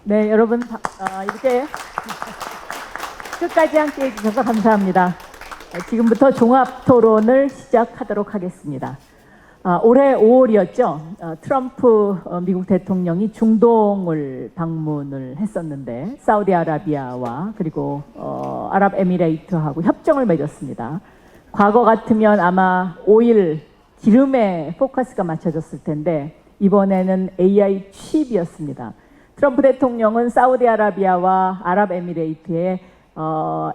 네, 여러분 이렇게 끝까지 함께해 주셔서 감사합니다. 지금부터 종합토론을 시작하도록 하겠습니다. 올해 5월이었죠. 트럼프 미국 대통령이 중동을 방문을 했었는데 사우디아라비아와 그리고 아랍에미레이트하고 협정을 맺었습니다. 과거 같으면 아마 오일, 기름에 포커스가 맞춰졌을 텐데 이번에는 AI 칩이었습니다. 트럼프 대통령은 사우디아라비아와 아랍에미레이트에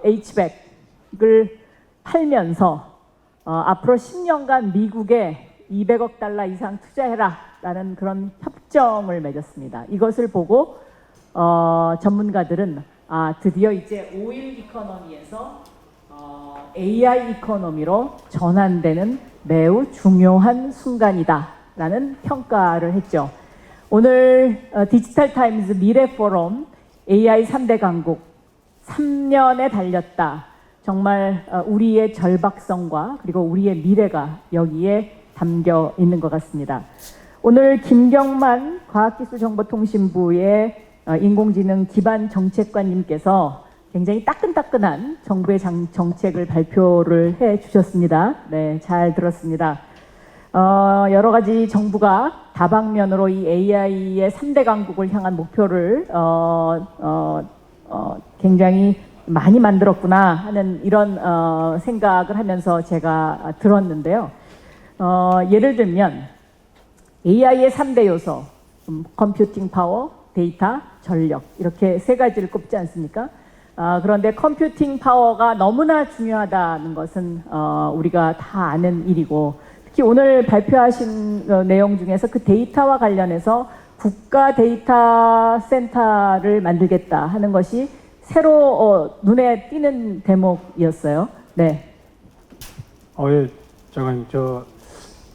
H백을 팔면서 앞으로 10년간 미국에 200억 달러 이상 투자해라 라는 그런 협정을 맺었습니다. 이것을 보고 전문가들은 드디어 이제 오일 이코노미에서 AI 이코노미로 전환되는 매우 중요한 순간이다 라는 평가를 했죠. 오늘 디지털 타임즈 미래 포럼 AI 3대 강국 3년에 달렸다. 정말 우리의 절박성과 그리고 우리의 미래가 여기에 담겨 있는 것 같습니다. 오늘 김경만 과학기술정보통신부의 인공지능 기반 정책관님께서 굉장히 따끈따끈한 정부의 정책을 발표를 해 주셨습니다. 네, 잘 들었습니다. 여러 가지 정부가 다방면으로 이 AI의 3대 강국을 향한 목표를 굉장히 많이 만들었구나 하는 이런 생각을 하면서 제가 들었는데요. 예를 들면 AI의 3대 요소, 컴퓨팅 파워, 데이터, 전력 이렇게 세 가지를 꼽지 않습니까? 그런데 컴퓨팅 파워가 너무나 중요하다는 것은 우리가 다 아는 일이고 특히 오늘 발표하신 내용 중에서 그 데이터와 관련해서 국가 데이터 센터를 만들겠다 하는 것이 새로 눈에 띄는 대목이었어요. 네. 예, 잠깐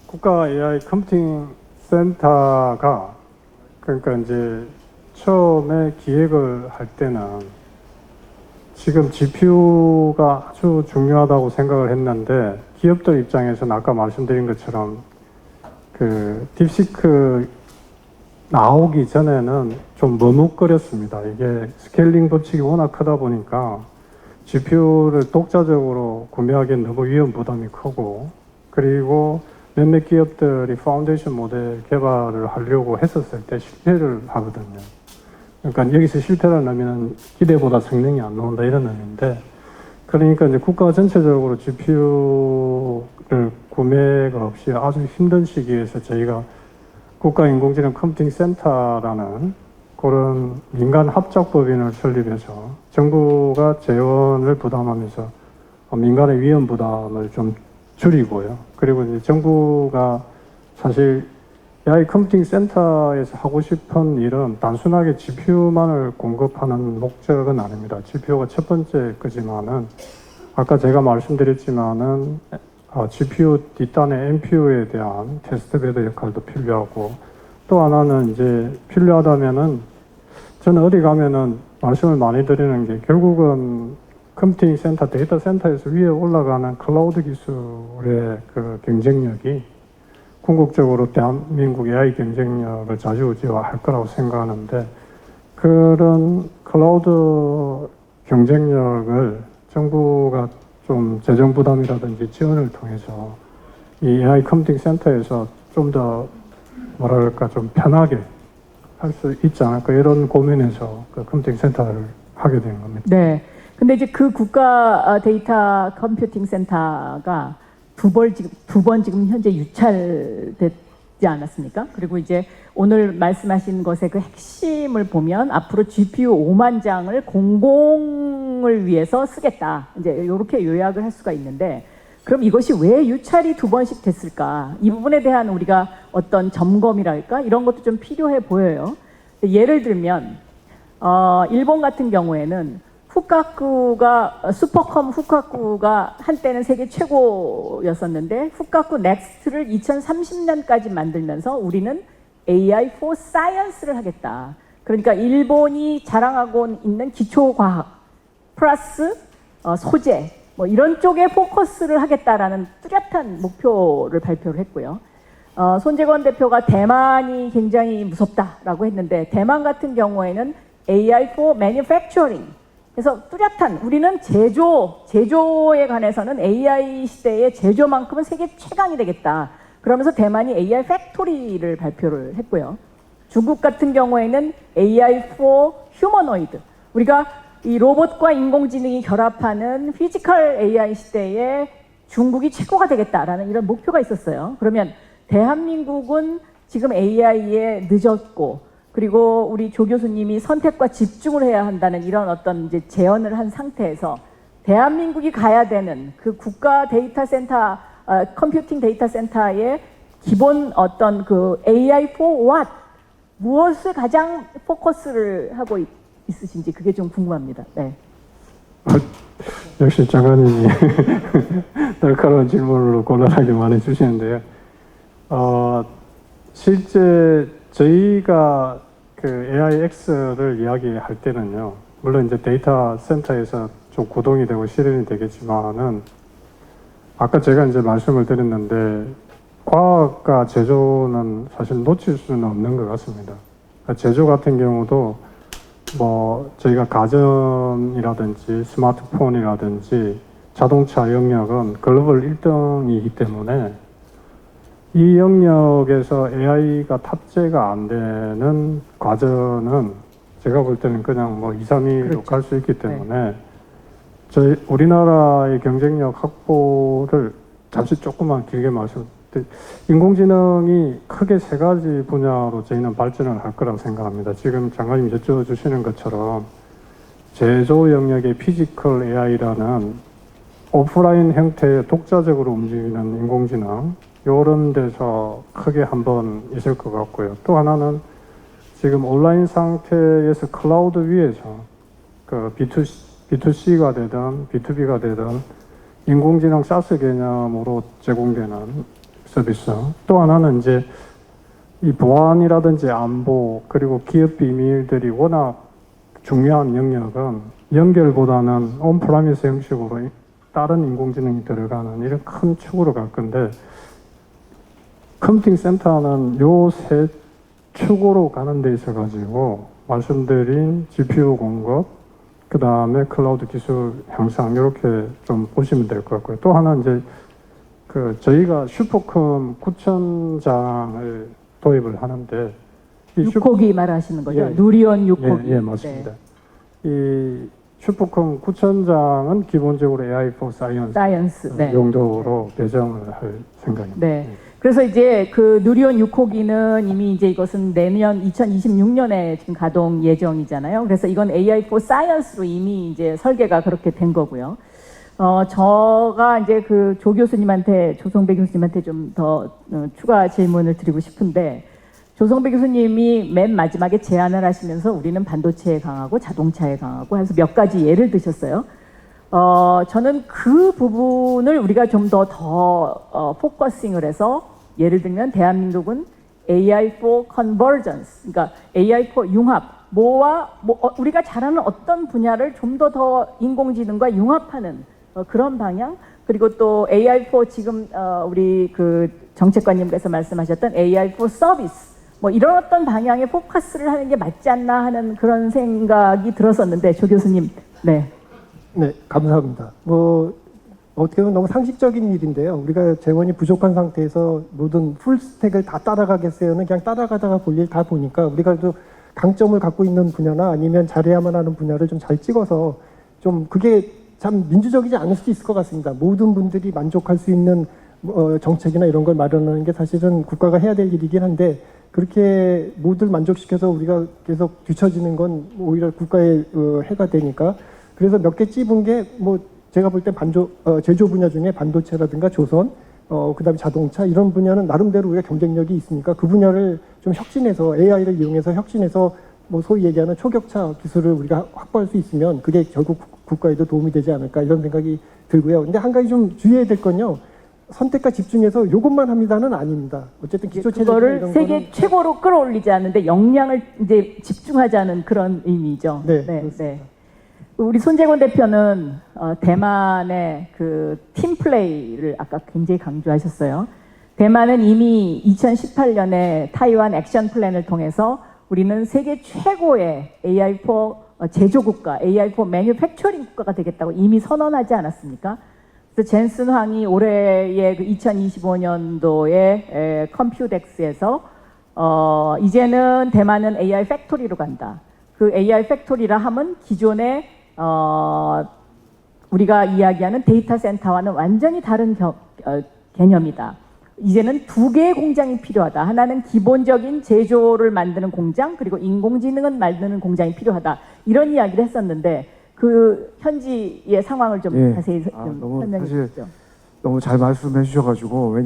국가 AI 컴퓨팅 센터가 그러니까 이제 처음에 기획을 할 때는 지금 GPU가 아주 중요하다고 생각을 했는데 기업들 입장에서는 아까 말씀드린 것처럼 그 딥시크 나오기 전에는 좀 머뭇거렸습니다. 이게 스케일링 법칙이 워낙 크다 보니까 GPU를 독자적으로 구매하기엔 너무 위험 부담이 크고 그리고 몇몇 기업들이 파운데이션 모델 개발을 하려고 했었을 때 실패를 하거든요. 그러니까 여기서 실패를 하면 기대보다 성능이 안 나온다 이런 의미인데 그러니까 이제 국가 전체적으로 GPU를 구매가 없이 아주 힘든 시기에서 저희가 국가인공지능 컴퓨팅 센터라는 그런 민간 합작법인을 설립해서 정부가 재원을 부담하면서 민간의 위험 부담을 좀 줄이고요. 그리고 이제 정부가 사실 AI 컴퓨팅 센터에서 하고 싶은 일은 단순하게 GPU만을 공급하는 목적은 아닙니다. GPU가 첫 번째 거지만은 아까 제가 말씀드렸지만은 GPU 뒷단의 NPU에 대한 테스트베드 역할도 필요하고 또 하나는 이제 필요하다면은 저는 어디 가면은 말씀을 많이 드리는 게 결국은 컴퓨팅 센터, 데이터 센터에서 위에 올라가는 클라우드 기술의 그 경쟁력이 궁극적으로 대한민국 AI 경쟁력을 좌지우지할 거라고 생각하는데 그런 클라우드 경쟁력을 정부가 좀 재정 부담이라든지 지원을 통해서 이 AI 컴퓨팅 센터에서 좀 더 뭐랄까 좀 편하게 할 수 있지 않을까 이런 고민에서 그 컴퓨팅 센터를 하게 된 겁니다. 네. 근데 이제 그 국가 데이터 컴퓨팅 센터가 두 번 지금 현재 유찰됐지 않았습니까? 그리고 이제 오늘 말씀하신 것의 그 핵심을 보면 앞으로 GPU 5만 장을 공공을 위해서 쓰겠다. 이제 이렇게 요약을 할 수가 있는데 그럼 이것이 왜 유찰이 두 번씩 됐을까? 이 부분에 대한 우리가 어떤 점검이랄까? 이런 것도 좀 필요해 보여요. 예를 들면 일본 같은 경우에는 슈퍼컴 후카쿠가 한때는 세계 최고였었는데 후카쿠 넥스트를 2030년까지 만들면서 우리는 AI for Science를 하겠다. 그러니까 일본이 자랑하고 있는 기초과학 플러스 소재 뭐 이런 쪽에 포커스를 하겠다라는 뚜렷한 목표를 발표를 했고요. 손재건 대표가 대만이 굉장히 무섭다라고 했는데 대만 같은 경우에는 AI for manufacturing. 그래서 뚜렷한 우리는 제조에 관해서는 AI 시대의 제조만큼은 세계 최강이 되겠다. 그러면서 대만이 AI 팩토리를 발표를 했고요. 중국 같은 경우에는 AI for humanoid. 우리가 이 로봇과 인공지능이 결합하는 피지컬 AI 시대에 중국이 최고가 되겠다라는 이런 목표가 있었어요. 그러면 대한민국은 지금 AI에 늦었고, 그리고 우리 조 교수님이 선택과 집중을 해야 한다는 이런 어떤 이제 제언을 한 상태에서 대한민국이 가야 되는 그 국가 데이터 센터, 컴퓨팅 데이터 센터의 기본 어떤 그 AI for what? 무엇을 가장 포커스를 하고 있으신지 그게 좀 궁금합니다. 네. 역시 장관님이 날카로운 질문을 곤란하게 많이 주시는데요. 실제 저희가 그 AIX를 이야기할 때는요, 물론 이제 데이터 센터에서 좀 구동이 되고 실현이 되겠지만은, 아까 제가 이제 말씀을 드렸는데, 과학과 제조는 사실 놓칠 수는 없는 것 같습니다. 제조 같은 경우도 뭐 저희가 가전이라든지 스마트폰이라든지 자동차 영역은 글로벌 1등이기 때문에 이 영역에서 AI가 탑재가 안 되는 과정은 제가 볼 때는 그냥 뭐 2, 3위로 갈 수 있기 때문에 저희 우리나라의 경쟁력 확보를 잠시 조금만 길게 말씀드리면, 인공지능이 크게 세 가지 분야로 저희는 발전을 할 거라고 생각합니다. 지금 장관님이 여쭤주시는 것처럼 제조 영역의 피지컬 AI라는 오프라인 형태의 독자적으로 움직이는 인공지능, 이런 데서 크게 한번 있을 것 같고요. 또 하나는 지금 온라인 상태에서 클라우드 위에서 그 B2C가 되든 B2B가 되든 인공지능 SaaS 개념으로 제공되는 서비스. 또 하나는 이제 이 보안이라든지 안보 그리고 기업 비밀들이 워낙 중요한 영역은 연결보다는 온프라미스 형식으로 다른 인공지능이 들어가는 이런 큰 축으로 갈 건데, 컴퓨팅 센터는 요 세 축으로 가는 데 있어 가지고 말씀드린 GPU 공급, 그 다음에 클라우드 기술 향상, 이렇게 좀 보시면 될 것 같고요. 또 하나 이제 그 저희가 슈퍼컴 9,000장을 도입을 하는데, 6호기 말하시는 거죠? 예, 누리온 6호기. 예, 맞습니다. 네. 이 슈퍼컴 9,000장은 기본적으로 AI for Science 네. 용도로 배정을 할 생각입니다. 네. 그래서 이제 그 누리온 6호기는 이미 이제 이것은 내년 2026년에 지금 가동 예정이잖아요. 그래서 이건 AI for Science로 이미 이제 설계가 그렇게 된 거고요. 저가 이제 그 조 교수님한테, 조성배 교수님한테 좀 더 추가 질문을 드리고 싶은데, 조성배 교수님이 맨 마지막에 제안을 하시면서 우리는 반도체에 강하고 자동차에 강하고 해서 몇 가지 예를 드셨어요. 저는 그 부분을 우리가 좀 더 포커싱을 해서, 예를 들면 대한민국은 AI for Convergence, 그러니까 AI for 융합, 우리가 잘하는 어떤 분야를 좀 더 인공지능과 융합하는 그런 방향, 그리고 또 AI for 지금 우리 그 정책관님께서 말씀하셨던 AI for Service, 뭐 이런 어떤 방향에 포커스를 하는 게 맞지 않나 하는 그런 생각이 들었었는데, 조 교수님. 네. 네, 감사합니다. 어떻게 보면 너무 상식적인 일인데요. 우리가 재원이 부족한 상태에서 모든 풀스택을 다 따라가겠어요는 그냥 따라가다가 볼 일 다 보니까, 우리가 또 강점을 갖고 있는 분야나 아니면 잘해야만 하는 분야를 좀 잘 찍어서, 좀 그게 참 민주적이지 않을 수도 있을 것 같습니다. 모든 분들이 만족할 수 있는 정책이나 이런 걸 마련하는 게 사실은 국가가 해야 될 일이긴 한데, 그렇게 모두를 만족시켜서 우리가 계속 뒤처지는 건 오히려 국가의 해가 되니까, 그래서 몇 개 찝은 게 제가 볼 때 제조 분야 중에 반도체라든가 조선, 그다음에 자동차, 이런 분야는 나름대로 우리가 경쟁력이 있으니까 그 분야를 좀 혁신해서, AI를 이용해서 혁신해서 소위 얘기하는 초격차 기술을 우리가 확보할 수 있으면 그게 결국 국가에도 도움이 되지 않을까, 이런 생각이 들고요. 근데 한 가지 좀 주의해야 될 건요, 선택과 집중해서 이것만 합니다는 아닙니다. 어쨌든 그거를 세계 최고로 끌어올리지 않는데 역량을 이제 집중하자는 그런 의미죠. 네, 네. 우리 손재권 대표는 대만의 그 팀플레이를 아까 굉장히 강조하셨어요. 대만은 이미 2018년에 타이완 액션 플랜을 통해서 우리는 세계 최고의 AI4 제조국가, AI4 매뉴팩처링 국가가 되겠다고 이미 선언하지 않았습니까? 그래서 젠슨 황이 올해의 그 2025년도에 컴퓨덱스에서 이제는 대만은 AI 팩토리로 간다. 그 AI 팩토리라 하면 기존의 우리가 이야기하는 데이터 센터와는 완전히 다른 개념이다. 이제는 두 개의 공장이 필요하다. 하나는 기본적인 제조를 만드는 공장, 그리고 인공지능을 만드는 공장이 필요하다. 이런 이야기를 했었는데 그 현지의 상황을 좀 예. 자세히 좀 너무 설명해 사실 주시죠. 너무 잘 말씀해 주셔가지고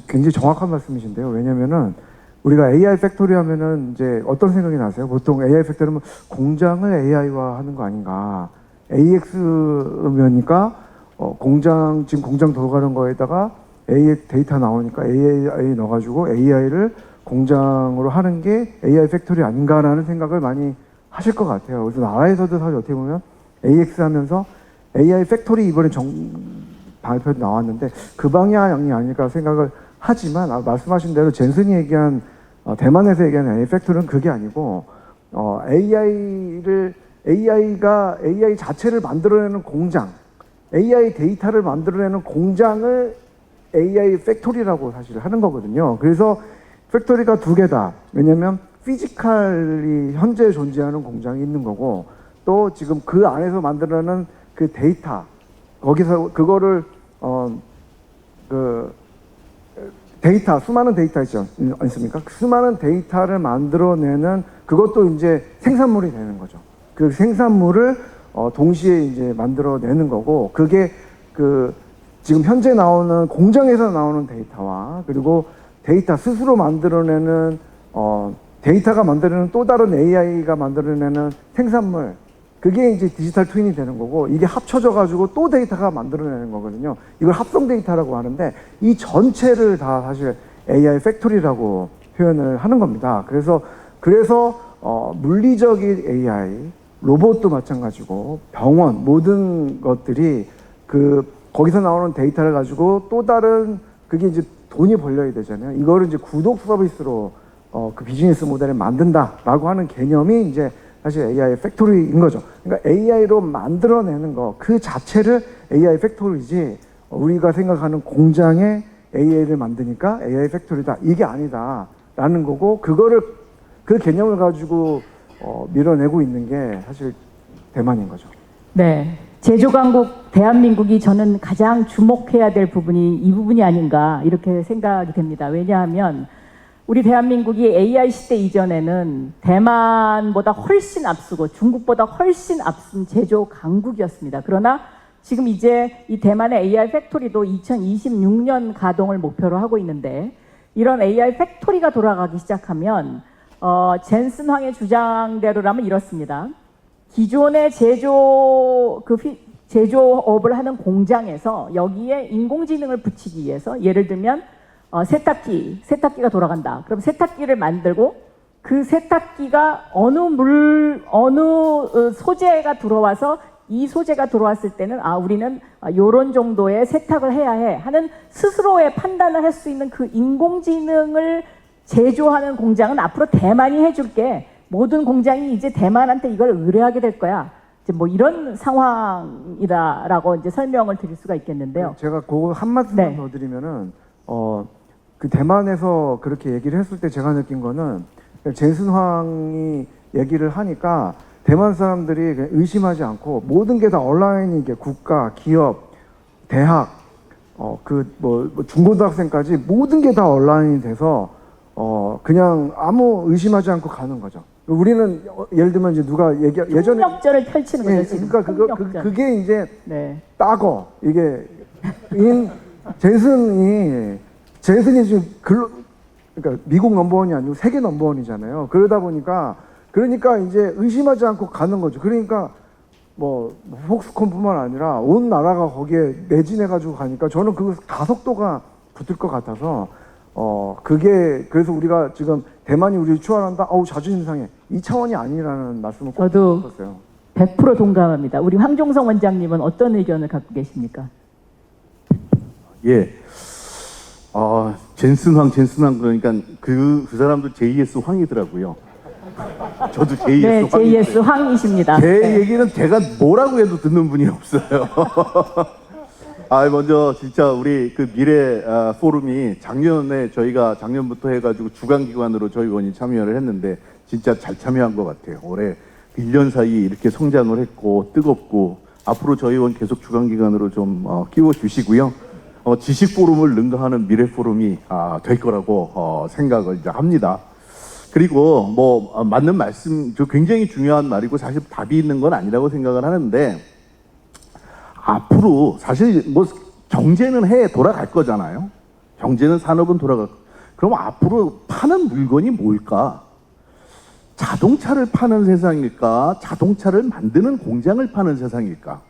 굉장히 정확한 말씀이신데요. 왜냐면은 우리가 AI 팩토리 하면은 이제 어떤 생각이 나세요? 보통 AI 팩토리는 공장을 AI화 하는 거 아닌가? AX면이니까 지금 공장 돌아가는 거에다가 AI 데이터 나오니까 AI 넣어가지고 AI를 공장으로 하는 게 AI 팩토리 아닌가라는 생각을 많이 하실 것 같아요. 그래서 나라에서도 사실 어떻게 보면 AX 하면서 AI 팩토리 이번에 발표 나왔는데 그 방향이 아닐까 생각을 하지만 말씀하신 대로 젠슨이 얘기한 대만에서 얘기하는 AI 팩토리는 그게 아니고 AI가 AI 자체를 만들어내는 공장, AI 데이터를 만들어내는 공장을 AI 팩토리라고 사실 하는 거거든요. 그래서 팩토리가 두 개다. 왜냐면 피지컬이 현재 존재하는 공장이 있는 거고 또 지금 그 안에서 만들어내는 그 데이터 거기서 그거를 데이터 수많은 데이터 있지 않습니까? 수많은 데이터를 만들어내는 그것도 이제 생산물이 되는 거죠. 그 생산물을 동시에 이제 만들어내는 거고 그게 지금 현재 나오는 공장에서 나오는 데이터와 그리고 데이터 스스로 만들어내는 데이터가 만들어내는 또 다른 AI가 만들어내는 생산물 그게 이제 디지털 트윈이 되는 거고 이게 합쳐져 가지고 또 데이터가 만들어내는 거거든요. 이걸 합성 데이터라고 하는데 이 전체를 다 사실 AI 팩토리라고 표현을 하는 겁니다. 그래서 물리적인 AI, 로봇도 마찬가지고 병원 모든 것들이 거기서 나오는 데이터를 가지고 또 다른 그게 이제 돈이 벌려야 되잖아요. 이거를 이제 구독 서비스로 그 비즈니스 모델을 만든다라고 하는 개념이 이제 사실 AI 팩토리인 거죠. 그러니까 AI로 만들어내는 거 그 자체를 AI 팩토리지 우리가 생각하는 공장에 AI를 만드니까 AI 팩토리다 이게 아니다라는 거고 그 개념을 가지고 밀어내고 있는 게 사실 대만인 거죠. 네. 제조강국 대한민국이 저는 가장 주목해야 될 부분이 이 부분이 아닌가 이렇게 생각이 됩니다. 왜냐하면 우리 대한민국이 AI 시대 이전에는 대만보다 훨씬 앞서고 중국보다 훨씬 앞선 제조 강국이었습니다. 그러나 지금 이제 이 대만의 AI 팩토리도 2026년 가동을 목표로 하고 있는데 이런 AI 팩토리가 돌아가기 시작하면 젠슨 황의 주장대로라면 이렇습니다. 기존의 제조업을 하는 공장에서 여기에 인공지능을 붙이기 위해서 예를 들면 세탁기가 돌아간다. 그럼 세탁기를 만들고 그 세탁기가 어느 소재가 들어와서 이 소재가 들어왔을 때는 우리는 요런 정도의 세탁을 해야 해 하는 스스로의 판단을 할 수 있는 그 인공지능을 제조하는 공장은 앞으로 대만이 해줄게. 모든 공장이 이제 대만한테 이걸 의뢰하게 될 거야. 이제 뭐 이런 상황이다라고 이제 설명을 드릴 수가 있겠는데요. 제가 그거 한 말씀만 네. 더 드리면은 그 대만에서 그렇게 얘기를 했을 때 제가 느낀 거는 젠슨 황이 얘기를 하니까 대만 사람들이 의심하지 않고 모든 게 다 온라인이 게 국가, 기업, 대학, 중고등학생까지 모든 게 다 온라인이 돼서 그냥 아무 의심하지 않고 가는 거죠. 우리는 예를 들면 이제 누가 예전에 폭력전을 펼치는 거죠. 지금. 그러니까 폭력전. 그게 이제 네. 따거 이게 젠슨이 지금 그러니까 미국 넘버원이 아니고 세계 넘버원이잖아요. 그러니까 이제 의심하지 않고 가는 거죠. 그러니까 뭐 폭스콘뿐만 아니라 온 나라가 거기에 매진해 가지고 가니까 저는 그 가속도가 붙을 것 같아서 그래서 우리가 지금 대만이 우리를 추월한다. 자존심 상해. 이 차원이 아니라는 말씀을 꼭 저도 드렸어요. 100% 동감합니다. 우리 황종성 원장님은 어떤 의견을 갖고 계십니까? 예. 젠슨 황 그러니까 그 사람도 JS 황이더라고요. 저도 JS 네, 황인데 JS 황이십니다. 제 네. 얘기는 제가 뭐라고 해도 듣는 분이 없어요. 먼저 진짜 우리 그 미래 포럼이 작년에 저희가 작년부터 해가지고 주간기관으로 저희 원이 참여를 했는데 진짜 잘 참여한 것 같아요. 올해 1년 사이 이렇게 성장을 했고 뜨겁고 앞으로 저희 원 계속 주간기관으로 좀 끼워주시고요. 지식 포럼을 능가하는 미래 포럼이 될 거라고 생각을 이제 합니다. 그리고 맞는 말씀, 굉장히 중요한 말이고 사실 답이 있는 건 아니라고 생각을 하는데 앞으로 사실 경제는 해에 돌아갈 거잖아요. 경제는 산업은 돌아갈. 그럼 앞으로 파는 물건이 뭘까? 자동차를 파는 세상일까? 자동차를 만드는 공장을 파는 세상일까?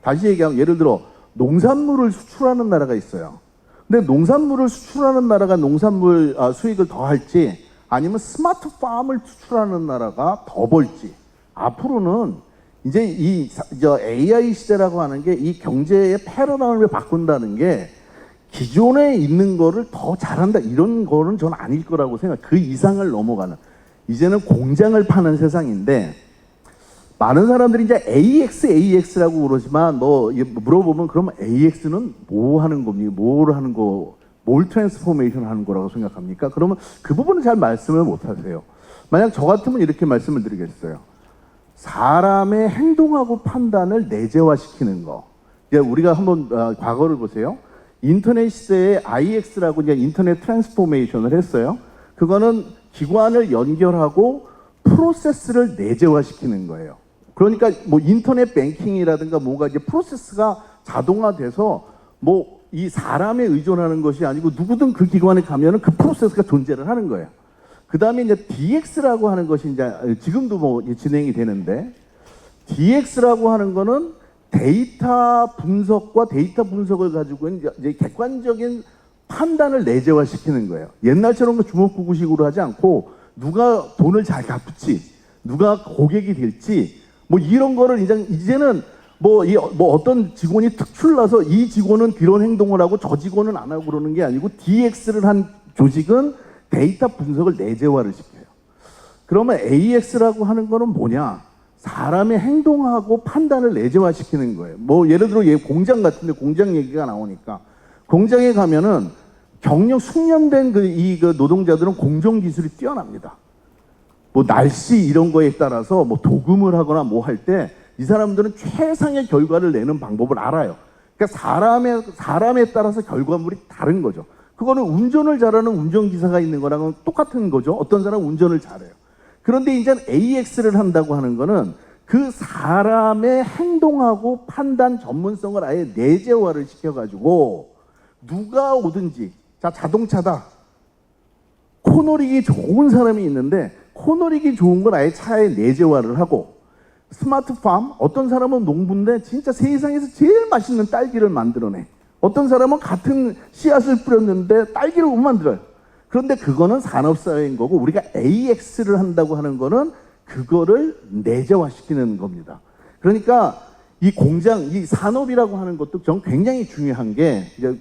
다시 얘기하면 예를 들어 농산물을 수출하는 나라가 있어요. 근데 농산물을 수출하는 나라가 농산물 수익을 더 할지 아니면 스마트팜을 수출하는 나라가 더 벌지. 앞으로는 이제 이 AI 시대라고 하는 게 이 경제의 패러다임을 바꾼다는 게 기존에 있는 거를 더 잘한다 이런 거는 저는 아닐 거라고 생각. 그 이상을 넘어가는. 이제는 공장을 파는 세상인데 많은 사람들이 이제 AX라고 그러지만 물어보면 그럼 AX는 뭐 하는 겁니까? 뭘 하는 거? 뭘 트랜스포메이션 하는 거라고 생각합니까? 그러면 그 부분은 잘 말씀을 못 하세요. 만약 저 같으면 이렇게 말씀을 드리겠어요. 사람의 행동하고 판단을 내재화시키는 거. 이제 우리가 한번 과거를 보세요. 인터넷 시대에 IX라고 이제 인터넷 트랜스포메이션을 했어요. 그거는 기관을 연결하고 프로세스를 내재화시키는 거예요. 그러니까 인터넷 뱅킹이라든가 뭐가 이제 프로세스가 자동화돼서 이 사람에 의존하는 것이 아니고 누구든 그 기관에 가면은 그 프로세스가 존재를 하는 거예요. 그 다음에 이제 DX라고 하는 것이 이제 지금도 진행이 되는데 DX라고 하는 거는 데이터 분석과 데이터 분석을 가지고 이제 객관적인 판단을 내재화시키는 거예요. 옛날처럼 주먹구구식으로 하지 않고 누가 돈을 잘 갚을지, 누가 고객이 될지, 이런 거를 이제는 어떤 직원이 특출나서 이 직원은 그런 행동을 하고 저 직원은 안 하고 그러는 게 아니고 DX를 한 조직은 데이터 분석을 내재화를 시켜요. 그러면 AX라고 하는 거는 뭐냐? 사람의 행동하고 판단을 내재화시키는 거예요. 예를 들어 공장 같은데 공장 얘기가 나오니까 공장에 가면은 경력 숙련된 그 노동자들은 공정 기술이 뛰어납니다. 날씨 이런 거에 따라서 도금을 하거나 할 때 이 사람들은 최상의 결과를 내는 방법을 알아요. 그러니까 사람에 따라서 결과물이 다른 거죠. 그거는 운전을 잘하는 운전기사가 있는 거랑은 똑같은 거죠. 어떤 사람은 운전을 잘해요. 그런데 이제 AX를 한다고 하는 거는 그 사람의 행동하고 판단 전문성을 아예 내재화를 시켜가지고 누가 오든지 자동차다. 코너링이 좋은 사람이 있는데 코너링이 좋은 건 아예 차에 내재화를 하고 스마트팜 어떤 사람은 농부인데 진짜 세상에서 제일 맛있는 딸기를 만들어내. 어떤 사람은 같은 씨앗을 뿌렸는데 딸기를 못 만들어요. 그런데 그거는 산업사회인 거고 우리가 AX를 한다고 하는 거는 그거를 내재화시키는 겁니다. 그러니까 이 공장, 이 산업이라고 하는 것도 전 굉장히 중요한 게 이제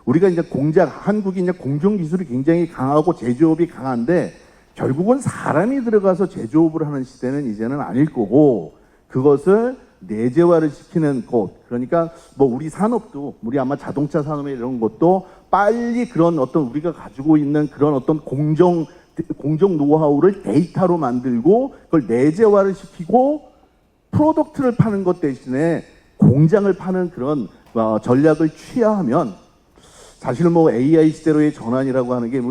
우리가 이제 한국이 이제 공정 기술이 굉장히 강하고 제조업이 강한데 결국은 사람이 들어가서 제조업을 하는 시대는 이제는 아닐 거고 그것을 내재화를 시키는 곳. 그러니까 우리 산업도 우리 아마 자동차 산업에 이런 것도 빨리 그런 우리가 가지고 있는 그런 어떤 공정 노하우를 데이터로 만들고 그걸 내재화를 시키고 프로덕트를 파는 것 대신에 공장을 파는 그런 전략을 취하면 사실은 AI 시대로의 전환이라고 하는 게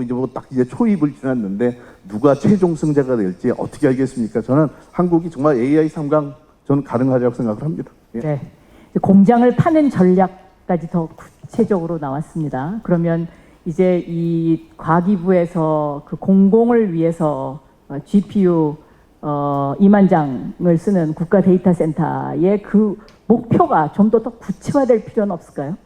이제 초입을 지났는데 누가 최종 승자가 될지 어떻게 알겠습니까? 저는 한국이 정말 AI 3강 저는 가능하다고 생각을 합니다. 예. 네. 공장을 파는 전략까지 더 구체적으로 나왔습니다. 그러면 이제 이 과기부에서 그 공공을 위해서 GPU 2만 장을 쓰는 국가 데이터 센터의 그 목표가 좀 더 구체화될 필요는 없을까요?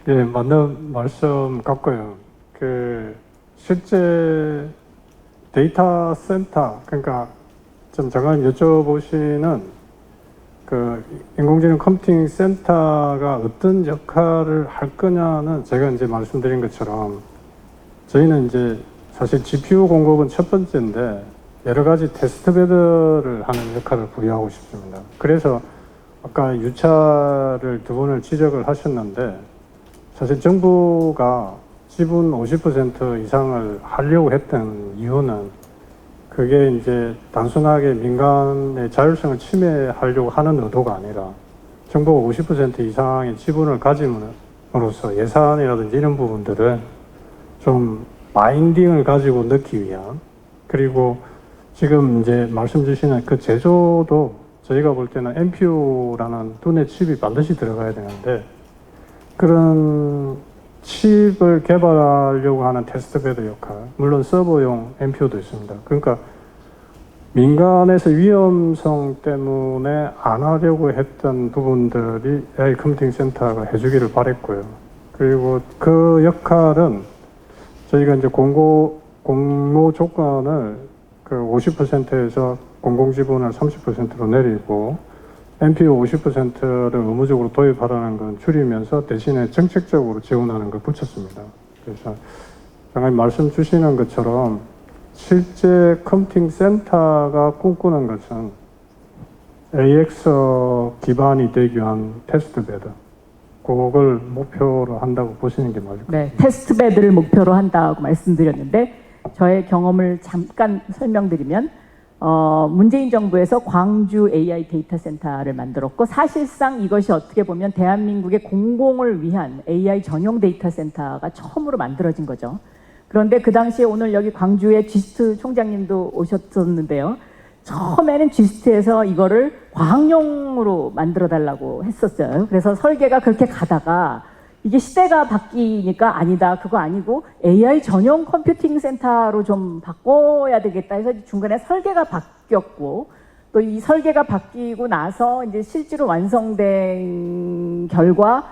예, 맞는 말씀 같고요. 실제 데이터 센터, 그러니까 좀 잠깐 여쭤보시는 인공지능 컴퓨팅 센터가 어떤 역할을 할 거냐는 제가 이제 말씀드린 것처럼 저희는 이제 사실 GPU 공급은 첫 번째인데 여러 가지 테스트베드를 하는 역할을 부여하고 싶습니다. 그래서 아까 유차를 두 분을 지적을 하셨는데 사실 정부가 지분 50% 이상을 하려고 했던 이유는 그게 이제 단순하게 민간의 자율성을 침해하려고 하는 의도가 아니라 정부가 50% 이상의 지분을 가짐으로써 예산이라든지 이런 부분들을 좀 바인딩을 가지고 넣기 위한, 그리고 지금 이제 말씀 주시는 그 제조도 저희가 볼 때는 NPU라는 두뇌 칩이 반드시 들어가야 되는데 그런 칩을 개발하려고 하는 테스트베드 역할, 물론 서버용 NPU도 있습니다. 그러니까 민간에서 위험성 때문에 안 하려고 했던 부분들이 AI 컴퓨팅 센터가 해주기를 바랬고요. 그리고 그 역할은 저희가 이제 공모 조건을 그 50%에서 공공지분을 30%로 내리고 NPU 50%를 의무적으로 도입하라는 건 줄이면서 대신에 정책적으로 지원하는 걸 붙였습니다. 그래서 장관님 말씀 주시는 것처럼 실제 컴퓨팅 센터가 꿈꾸는 것은 AX 기반이 되기 위한 테스트베드, 그걸 목표로 한다고 보시는 게 맞을 것 같아요. 네, 테스트베드를 목표로 한다고 말씀드렸는데 저의 경험을 잠깐 설명드리면 문재인 정부에서 광주 AI 데이터 센터를 만들었고 사실상 이것이 어떻게 보면 대한민국의 공공을 위한 AI 전용 데이터 센터가 처음으로 만들어진 거죠. 그런데 그 당시에 오늘 여기 광주에 G스트 총장님도 오셨었는데요. 처음에는 G스트에서 이거를 과학용으로 만들어 달라고 했었어요. 그래서 설계가 그렇게 가다가 이게 시대가 바뀌니까 아니다, 그거 아니고 AI 전용 컴퓨팅 센터로 좀 바꿔야 되겠다 해서 중간에 설계가 바뀌었고, 또 이 설계가 바뀌고 나서 이제 실제로 완성된 결과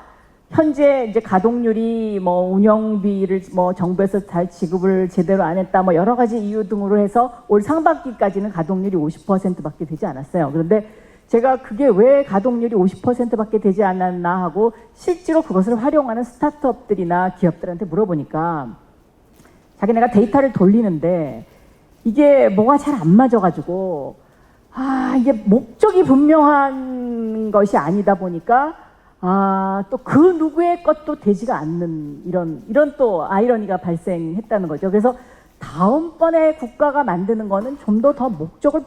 현재 이제 가동률이 뭐 운영비를 뭐 정부에서 잘 지급을 제대로 안 했다 뭐 여러 가지 이유 등으로 해서 올 상반기까지는 가동률이 50%밖에 되지 않았어요. 그런데 제가 그게 왜 가동률이 50%밖에 되지 않았나 하고 실제로 그것을 활용하는 스타트업들이나 기업들한테 물어보니까 자기네가 데이터를 돌리는데 이게 뭐가 잘 안 맞아가지고 이게 목적이 분명한 것이 아니다 보니까 또 그 누구의 것도 되지가 않는 이런 또 아이러니가 발생했다는 거죠. 그래서 다음번에 국가가 만드는 거는 좀 더 목적을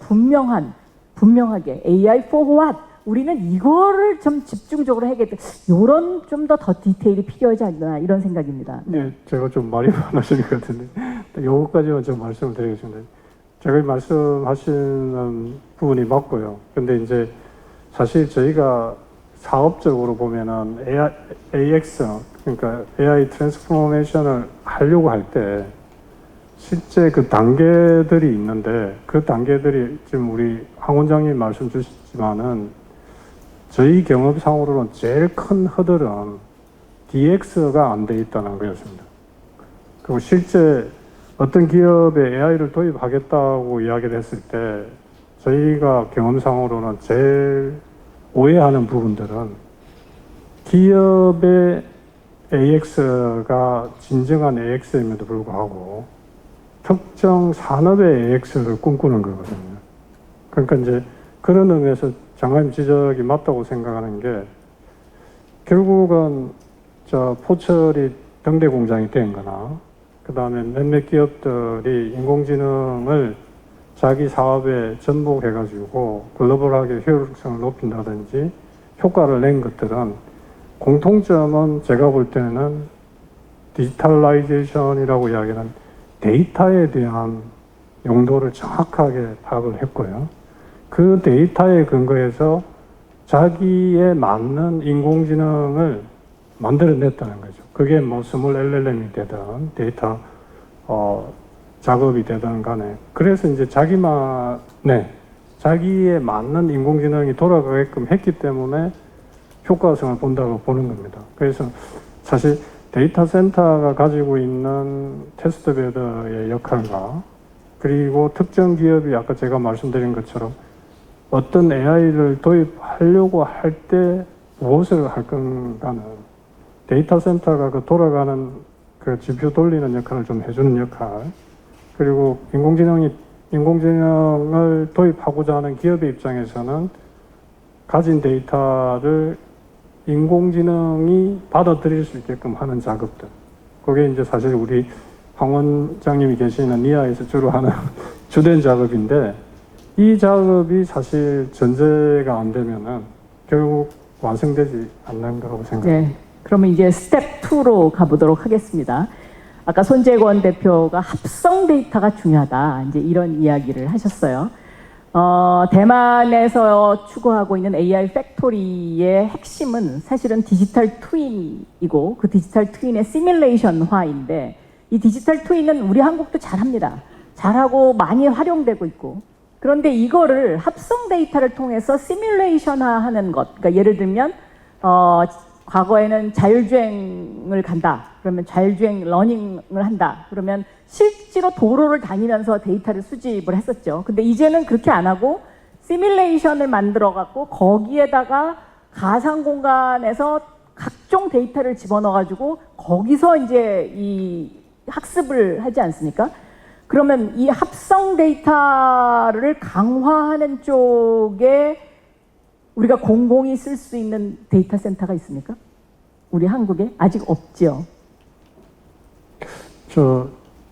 분명하게 AI for what? 우리는 이거를 좀 집중적으로 해야겠다. 이런 좀 더 디테일이 필요하지 않나 이런 생각입니다. 네, 제가 좀 말이 많으신 것 같은데 요거까지만 좀 말씀을 드리겠습니다. 제가 말씀하시는 부분이 맞고요. 근데 이제 사실 저희가 사업적으로 보면은 AX, 그러니까 AI 트랜스포메이션을 하려고 할 때 실제 그 단계들이 있는데 그 단계들이 지금 우리 황 원장님 말씀 주셨지만은 저희 경험상으로는 제일 큰 허들은 DX가 안 돼 있다는 거였습니다. 그리고 실제 어떤 기업에 AI를 도입하겠다고 이야기를 했을 때 저희가 경험상으로는 제일 오해하는 부분들은 기업의 AX가 진정한 AX임에도 불구하고 특정 산업의 AX를 꿈꾸는 거거든요. 그러니까 이제 그런 의미에서 장관님 지적이 맞다고 생각하는 게 결국은 포철이 등대 공장이 된 거나 그 다음에 몇몇 기업들이 인공지능을 자기 사업에 접목해가지고 글로벌하게 효율성을 높인다든지 효과를 낸 것들은 공통점은 제가 볼 때는 디지털라이제이션이라고 이야기하는 데이터에 대한 용도를 정확하게 파악을 했고요. 그 데이터에 근거해서 자기에 맞는 인공지능을 만들어냈다는 거죠. 그게 뭐 스몰 LLM이 되든 데이터 작업이 되든 간에 그래서 이제 자기에 맞는 인공지능이 돌아가게끔 했기 때문에 효과성을 본다고 보는 겁니다. 그래서 사실 데이터 센터가 가지고 있는 테스트베드의 역할과 그리고 특정 기업이 아까 제가 말씀드린 것처럼 어떤 AI를 도입하려고 할 때 무엇을 할 건가는 데이터 센터가 그 돌아가는 그 GPU 돌리는 역할을 좀 해주는 역할, 그리고 인공지능을 도입하고자 하는 기업의 입장에서는 가진 데이터를 인공지능이 받아들일 수 있게끔 하는 작업들. 그게 이제 사실 우리 황 원장님이 계시는 니아에서 주로 하는 주된 작업인데, 이 작업이 사실 전제가 안 되면은 결국 완성되지 않는 거라고 생각합니다. 네. 그러면 이제 스텝 2로 가보도록 하겠습니다. 아까 손재권 대표가 합성 데이터가 중요하다, 이제 이런 이야기를 하셨어요. 대만에서 추구하고 있는 AI 팩토리의 핵심은 사실은 디지털 트윈이고, 그 디지털 트윈의 시뮬레이션화인데, 이 디지털 트윈은 우리 한국도 잘합니다. 잘하고 많이 활용되고 있고, 그런데 이거를 합성 데이터를 통해서 시뮬레이션화하는 것, 그러니까 예를 들면 과거에는 자율주행을 간다, 그러면 자율주행 러닝을 한다, 그러면 실제로 도로를 다니면서 데이터를 수집을 했었죠. 근데 이제는 그렇게 안 하고 시뮬레이션을 만들어 갖고 거기에다가 가상 공간에서 각종 데이터를 집어넣어 가지고 거기서 이제 이 학습을 하지 않습니까? 그러면 이 합성 데이터를 강화하는 쪽에 우리가 공공이 쓸 수 있는 데이터 센터가 있습니까? 우리 한국에 아직 없지요.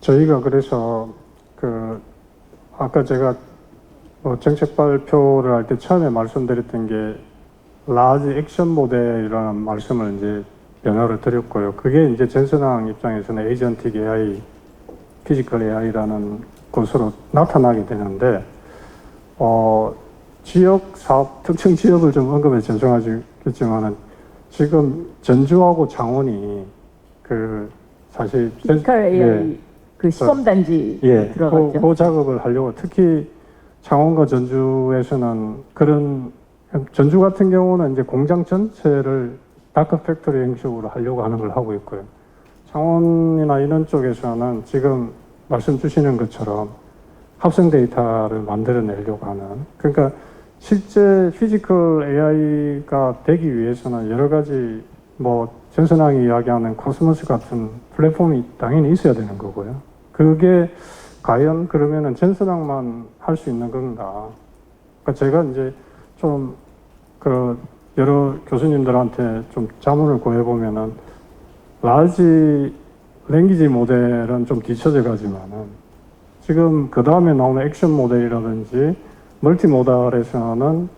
저희가 그래서 아까 제가 정책 발표를 할 때 처음에 말씀드렸던 게 라지 액션 모델이라는 말씀을 이제 변화를 드렸고요. 그게 이제 전선왕 입장에서는 에이전틱 AI, 피지컬 AI라는 것으로 나타나게 되는데, 지역 사업, 특정 지역을 좀 언급해 죄송하겠지만은 지금 전주하고 창원이 사실 피지컬 AI 그 시범단지 들어갔죠. 그 작업을 하려고, 특히 창원과 전주에서는 전주 같은 경우는 이제 공장 전체를 다크 팩토리 형식으로 하려고 하는 걸 하고 있고요. 창원이나 이런 쪽에서는 지금 말씀 주시는 것처럼 합성 데이터를 만들어내려고 하는, 그러니까 실제 피지컬 AI가 되기 위해서는 여러 가지 전선왕이 이야기하는 코스모스 같은 플랫폼이 당연히 있어야 되는 거고요. 그게 과연 그러면은 전선왕만 할 수 있는 건가? 그러니까 제가 이제 좀 여러 교수님들한테 좀 자문을 구해보면은 라지 랭귀지 모델은 좀 뒤쳐져 가지만은 지금 그 다음에 나오는 액션 모델이라든지 멀티 모델에서는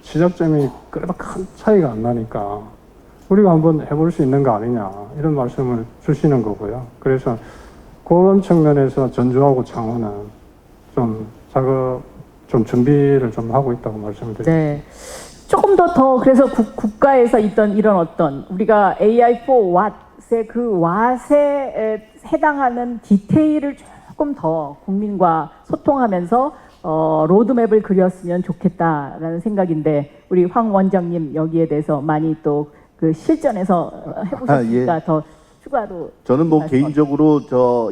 시작점이 그래도 큰 차이가 안 나니까 우리가 한번 해볼 수 있는 거 아니냐, 이런 말씀을 주시는 거고요. 그래서 그런 측면에서 전주하고 창원은 좀 준비를 좀 하고 있다고 말씀을 드립니다. 네. 조금 더 그래서 국가에서 있던 이런 어떤 우리가 AI for What의 그 What에 해당하는 디테일을 조금 더 국민과 소통하면서 로드맵을 그렸으면 좋겠다라는 생각인데, 우리 황 원장님 여기에 대해서 많이 또 그 실전에서 해보셨으니까 예. 더 추가로. 저는 개인적으로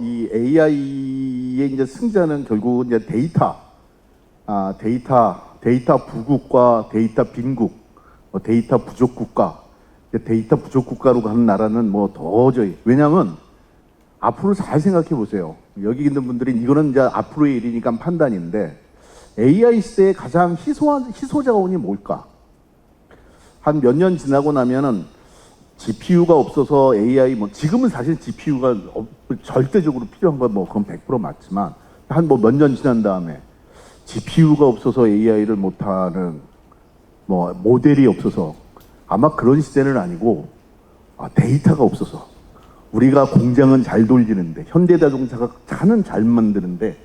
이 AI의 이제 승자는 결국은 이제 데이터 부국과 데이터 빈국, 데이터 부족 국가, 데이터 부족 국가로 가는 나라는 도저히, 왜냐하면 앞으로 잘 생각해 보세요. 여기 있는 분들이 이거는 이제 앞으로의 일이니까 판단인데, AI 시대의 가장 희소 자원이 뭘까? 한 몇 년 지나고 나면은 GPU가 없어서 AI 지금은 사실 GPU가 절대적으로 필요한 건 그건 100% 맞지만, 한 몇 년 지난 다음에 GPU가 없어서 AI를 못하는 모델이 없어서, 아마 그런 시대는 아니고 데이터가 없어서 우리가 공장은 잘 돌리는데, 현대자동차가 차는 잘 만드는데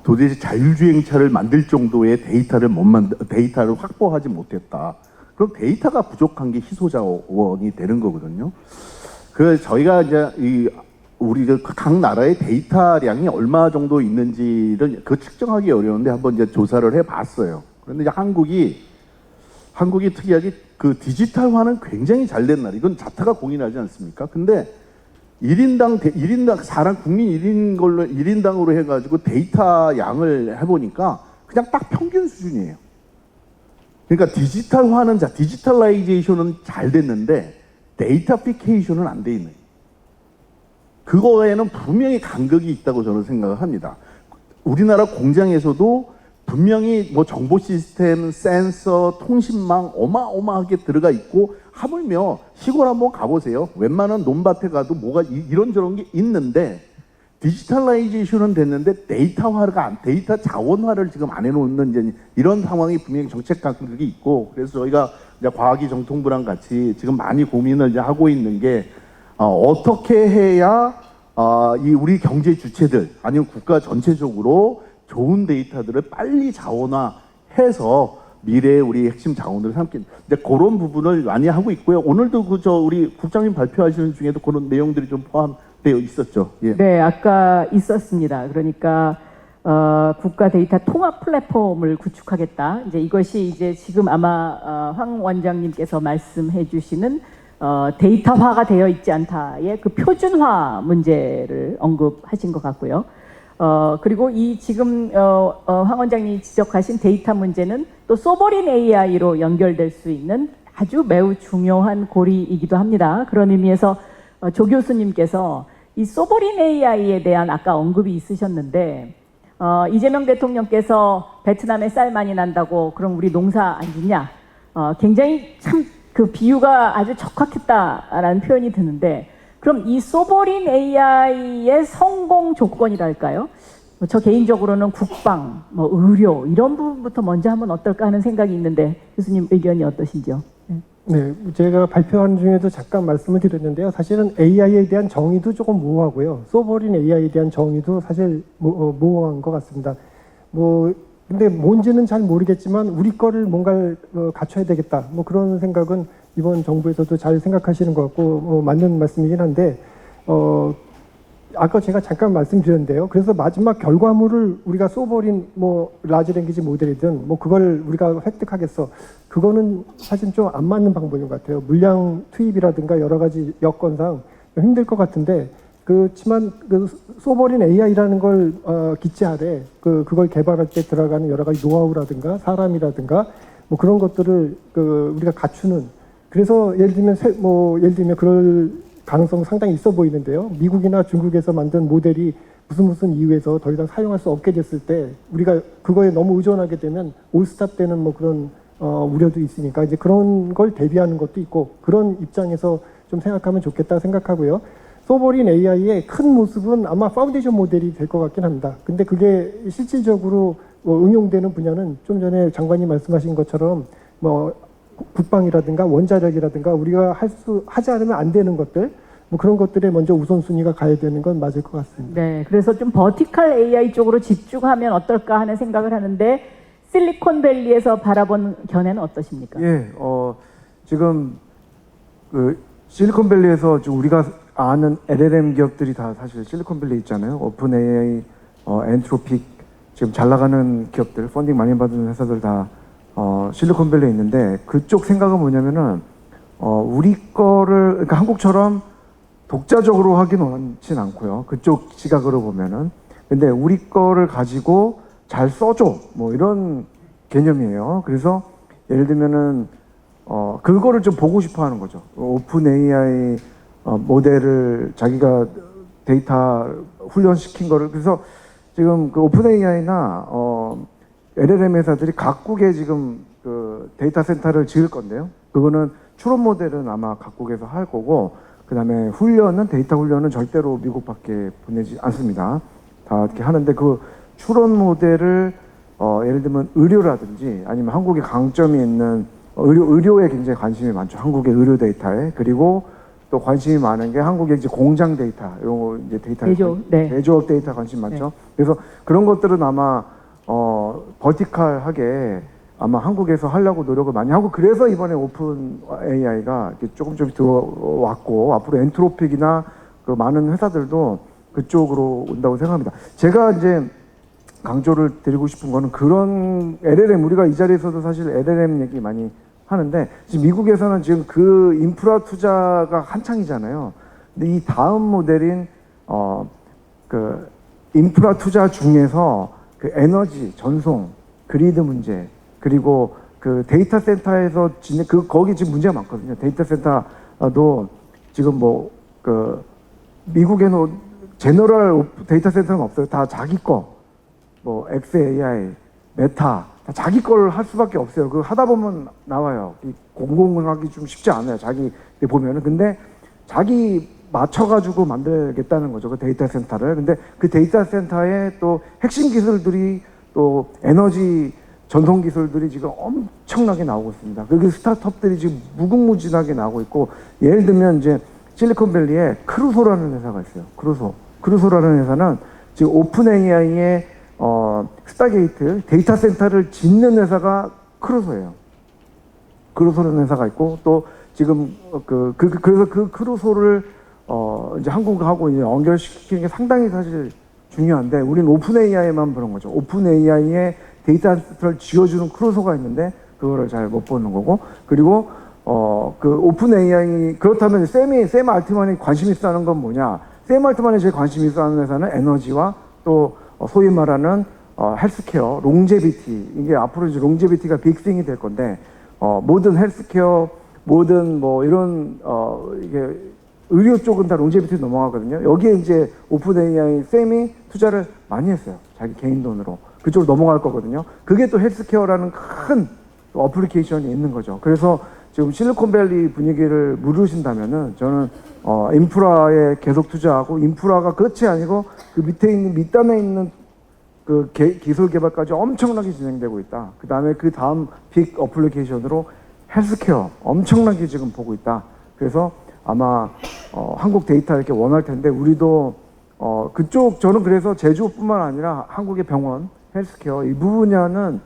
도대체 자율주행차를 만들 정도의 데이터를 확보하지 못했다. 그럼 데이터가 부족한 게 희소자원이 되는 거거든요. 그래서 저희가 이제 우리 각 나라의 데이터량이 얼마 정도 있는지를 측정하기 어려운데 한번 이제 조사를 해봤어요. 그런데 이제 한국이 특이하게 그 디지털화는 굉장히 잘 된 나라. 이건 자타가 공인하지 않습니까? 근데 1인당 사람 국민 1인당으로 해가지고 데이터 양을 해보니까 그냥 딱 평균 수준이에요. 그러니까 디지털라이제이션은 잘 됐는데 데이터피케이션은 안 돼 있는. 그거에는 분명히 간극이 있다고 저는 생각을 합니다. 우리나라 공장에서도 분명히 뭐 정보 시스템, 센서, 통신망 어마어마하게 들어가 있고, 하물며 시골 한번 가보세요. 웬만한 논밭에 가도 뭐가 이런저런 게 있는데, 디지털라이제이션은 됐는데 데이터 자원화를 지금 안 해놓는 이제 이런 상황이 분명히 정책 간극이 있고, 그래서 저희가 이제 과학기 정통부랑 같이 지금 많이 고민을 이제 하고 있는 게 어떻게 해야 이 우리 경제 주체들 아니면 국가 전체적으로 좋은 데이터들을 빨리 자원화해서 미래의 우리 핵심 자원들을 삼킨. 근데 그런 부분을 많이 하고 있고요. 오늘도 우리 국장님 발표하시는 중에도 그런 내용들이 좀 포함되어 있었죠. 예. 네, 아까 있었습니다. 그러니까 국가 데이터 통합 플랫폼을 구축하겠다. 이제 이것이 이제 지금 아마 황 원장님께서 말씀해 주시는 데이터화가 되어 있지 않다의 그 표준화 문제를 언급하신 것 같고요. 그리고 이 지금 황 원장님이 지적하신 데이터 문제는 또 소버린 AI로 연결될 수 있는 아주 매우 중요한 고리이기도 합니다. 그런 의미에서 조 교수님께서 이 소버린 AI에 대한 아까 언급이 있으셨는데, 이재명 대통령께서 베트남에 쌀 많이 난다고 그럼 우리 농사 안 짓냐? 굉장히 참 그 비유가 아주 적확했다라는 표현이 드는데, 그럼 이 소버린 AI의 성공 조건이랄까요? 저 개인적으로는 국방, 의료 이런 부분부터 먼저 하면 어떨까 하는 생각이 있는데 교수님 의견이 어떠신지요? 네, 제가 발표한 중에도 잠깐 말씀을 드렸는데요. 사실은 AI에 대한 정의도 조금 모호하고요. 소버린 AI에 대한 정의도 사실 모호한 것 같습니다. 근데 뭔지는 잘 모르겠지만 우리 거를 뭔가 갖춰야 되겠다. 그런 생각은 이번 정부에서도 잘 생각하시는 것 같고 맞는 말씀이긴 한데 아까 제가 잠깐 말씀드렸는데요. 그래서 마지막 결과물을 우리가 소버린 라지 랭귀지 모델이든 그걸 우리가 획득하겠어. 그거는 사실 좀 안 맞는 방법인 것 같아요. 물량 투입이라든가 여러 가지 여건상 힘들 것 같은데, 그렇지만 그 소버린 AI라는 걸 기체 아래 그걸 개발할 때 들어가는 여러 가지 노하우라든가 사람이라든가 그런 것들을 우리가 갖추는, 그래서 예를 들면 그럴 가능성 상당히 있어 보이는데요. 미국이나 중국에서 만든 모델이 무슨 이유에서 더 이상 사용할 수 없게 됐을 때 우리가 그거에 너무 의존하게 되면 올스탑 되는 그런 우려도 있으니까 이제 그런 걸 대비하는 것도 있고, 그런 입장에서 좀 생각하면 좋겠다 생각하고요. 소버린 AI의 큰 모습은 아마 파운데이션 모델이 될 것 같긴 합니다. 근데 그게 실질적으로 응용되는 분야는 좀 전에 장관님 말씀하신 것처럼 국방이라든가 원자력이라든가 우리가 하지 않으면 안 되는 것들, 그런 것들에 먼저 우선순위가 가야 되는 건 맞을 것 같습니다. 네, 그래서 좀 버티컬 AI 쪽으로 집중하면 어떨까 하는 생각을 하는데, 실리콘밸리에서 바라본 견해는 어떠십니까? 예, 지금 실리콘밸리에서 지금 우리가 아는 LLM 기업들이 다 사실 실리콘밸리 있잖아요. 오픈 AI, 엔트로픽, 지금 잘 나가는 기업들, 펀딩 많이 받는 회사들 다 실리콘밸리에 있는데, 그쪽 생각은 뭐냐면은 우리 거를 그러니까 한국처럼 독자적으로 하긴 원치 않고요. 그쪽 시각으로 보면은. 근데 우리 거를 가지고 잘 써줘, 이런 개념이에요. 그래서 예를 들면은 그거를 좀 보고 싶어하는 거죠. 오픈 AI 모델을 자기가 데이터 훈련시킨 거를. 그래서 지금 그 오픈 AI나 LLM 회사들이 각국에 지금 그 데이터 센터를 지을 건데요. 그거는 추론 모델은 아마 각국에서 할 거고, 그 다음에 데이터 훈련은 절대로 미국밖에 보내지 않습니다. 다 이렇게 하는데, 그 추론 모델을 예를 들면 의료라든지 아니면 한국의 강점이 있는 의료에 굉장히 관심이 많죠. 한국의 의료 데이터에. 그리고 또 관심이 많은 게 한국의 이제 공장 데이터, 이런 거 이제 제조업 데이터 관심 많죠. 네. 그래서 그런 것들은 아마 버티컬하게 아마 한국에서 하려고 노력을 많이 하고, 그래서 이번에 오픈 AI가 조금 들어왔고, 앞으로 엔트로픽이나 그 많은 회사들도 그쪽으로 온다고 생각합니다. 제가 이제 강조를 드리고 싶은 거는 그런 LLM, 우리가 이 자리에서도 사실 LLM 얘기 많이 하는데, 지금 미국에서는 지금 그 인프라 투자가 한창이잖아요. 근데 이 다음 모델인 그 인프라 투자 중에서 그 에너지, 전송, 그리드 문제, 그리고 그 데이터 센터에서 거기 지금 문제가 많거든요. 데이터 센터도 지금 미국에는 제너럴 데이터 센터는 없어요. 다 자기 거. 뭐 XAI, 메타 다 자기 걸 할 수밖에 없어요. 그거 하다 보면 나와요. 공공하기 좀 쉽지 않아요. 자기 보면은. 근데 자기 맞춰가지고 만들겠다는 거죠. 그 데이터 센터를. 근데 그 데이터 센터에 또 핵심 기술들이 또 에너지 전송 기술들이 지금 엄청나게 나오고 있습니다. 그 스타트업들이 지금 무궁무진하게 나오고 있고, 예를 들면 이제 실리콘밸리에 크루소라는 회사가 있어요. 크루소라는 회사는 지금 오픈 AI의 스타게이트 데이터 센터를 짓는 회사가 크루소예요. 크루소라는 회사가 있고, 또 지금 그래서 그 크루소를 이제 한국하고 이제 연결시키는 게 상당히 사실 중요한데, 우리는 오픈 AI만 보는 거죠. 오픈 AI의 데이터 센터를 지어주는 크루소가 있는데 그거를 잘 못 보는 거고, 그리고 그 오픈 AI 그렇다면 샘 알트만이 관심 있어 하는 건 뭐냐? 샘 알트만이 제일 관심 있어 하는 회사는 에너지와 또 소위 말하는 헬스케어, 롱제비티. 이게 앞으로 이제 롱제비티가 빅싱이 될 건데, 모든 헬스케어, 모든 뭐 이런 이게 의료 쪽은 다 롱제비티 넘어가거든요. 여기에 이제 오픈 AI 샘이 투자를 많이 했어요. 자기 개인 돈으로. 그쪽으로 넘어갈 거거든요. 그게 또 헬스케어라는 큰 어플리케이션이 있는 거죠. 그래서 지금 실리콘밸리 분위기를 물으신다면은 저는 인프라에 계속 투자하고, 인프라가 끝이 아니고 그 밑에 있는 밑단에 있는 그 기술 개발까지 엄청나게 진행되고 있다. 그 다음에 그 다음 빅 어플리케이션으로 헬스케어 엄청나게 지금 보고 있다. 그래서 아마 한국 데이터 이렇게 원할 텐데, 우리도 그쪽, 저는 그래서 제조뿐만 아니라 한국의 병원, 헬스케어 이 분야는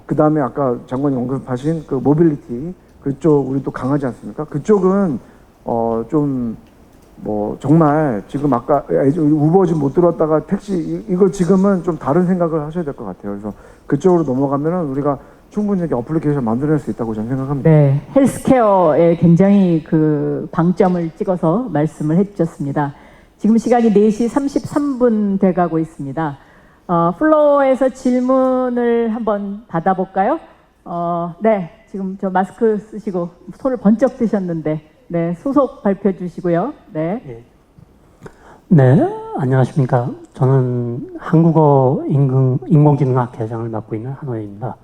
그 다음에 아까 장관님 언급하신 그 모빌리티 그쪽 우리 또 강하지 않습니까? 그쪽은 좀 뭐 정말 지금 아까 우버 지금 못 들어왔다가 택시 이거 지금은 좀 다른 생각을 하셔야 될 것 같아요. 그래서 그쪽으로 넘어가면은 우리가 충분히 이렇게 어플리케이션 만들어낼 수 있다고 저는 생각합니다. 네, 헬스케어에 굉장히 그 방점을 찍어서 말씀을 해주셨습니다. 지금 시간이 4시 33분 돼가고 있습니다. 플로어에서 질문을 한번 받아볼까요? 네, 지금 저 마스크 쓰시고 손을 번쩍 드셨는데, 네, 소속 발표해 주시고요. 네. 네, 안녕하십니까. 저는 한국어 인공지능학 회장을 맡고 있는 한호혜입니다.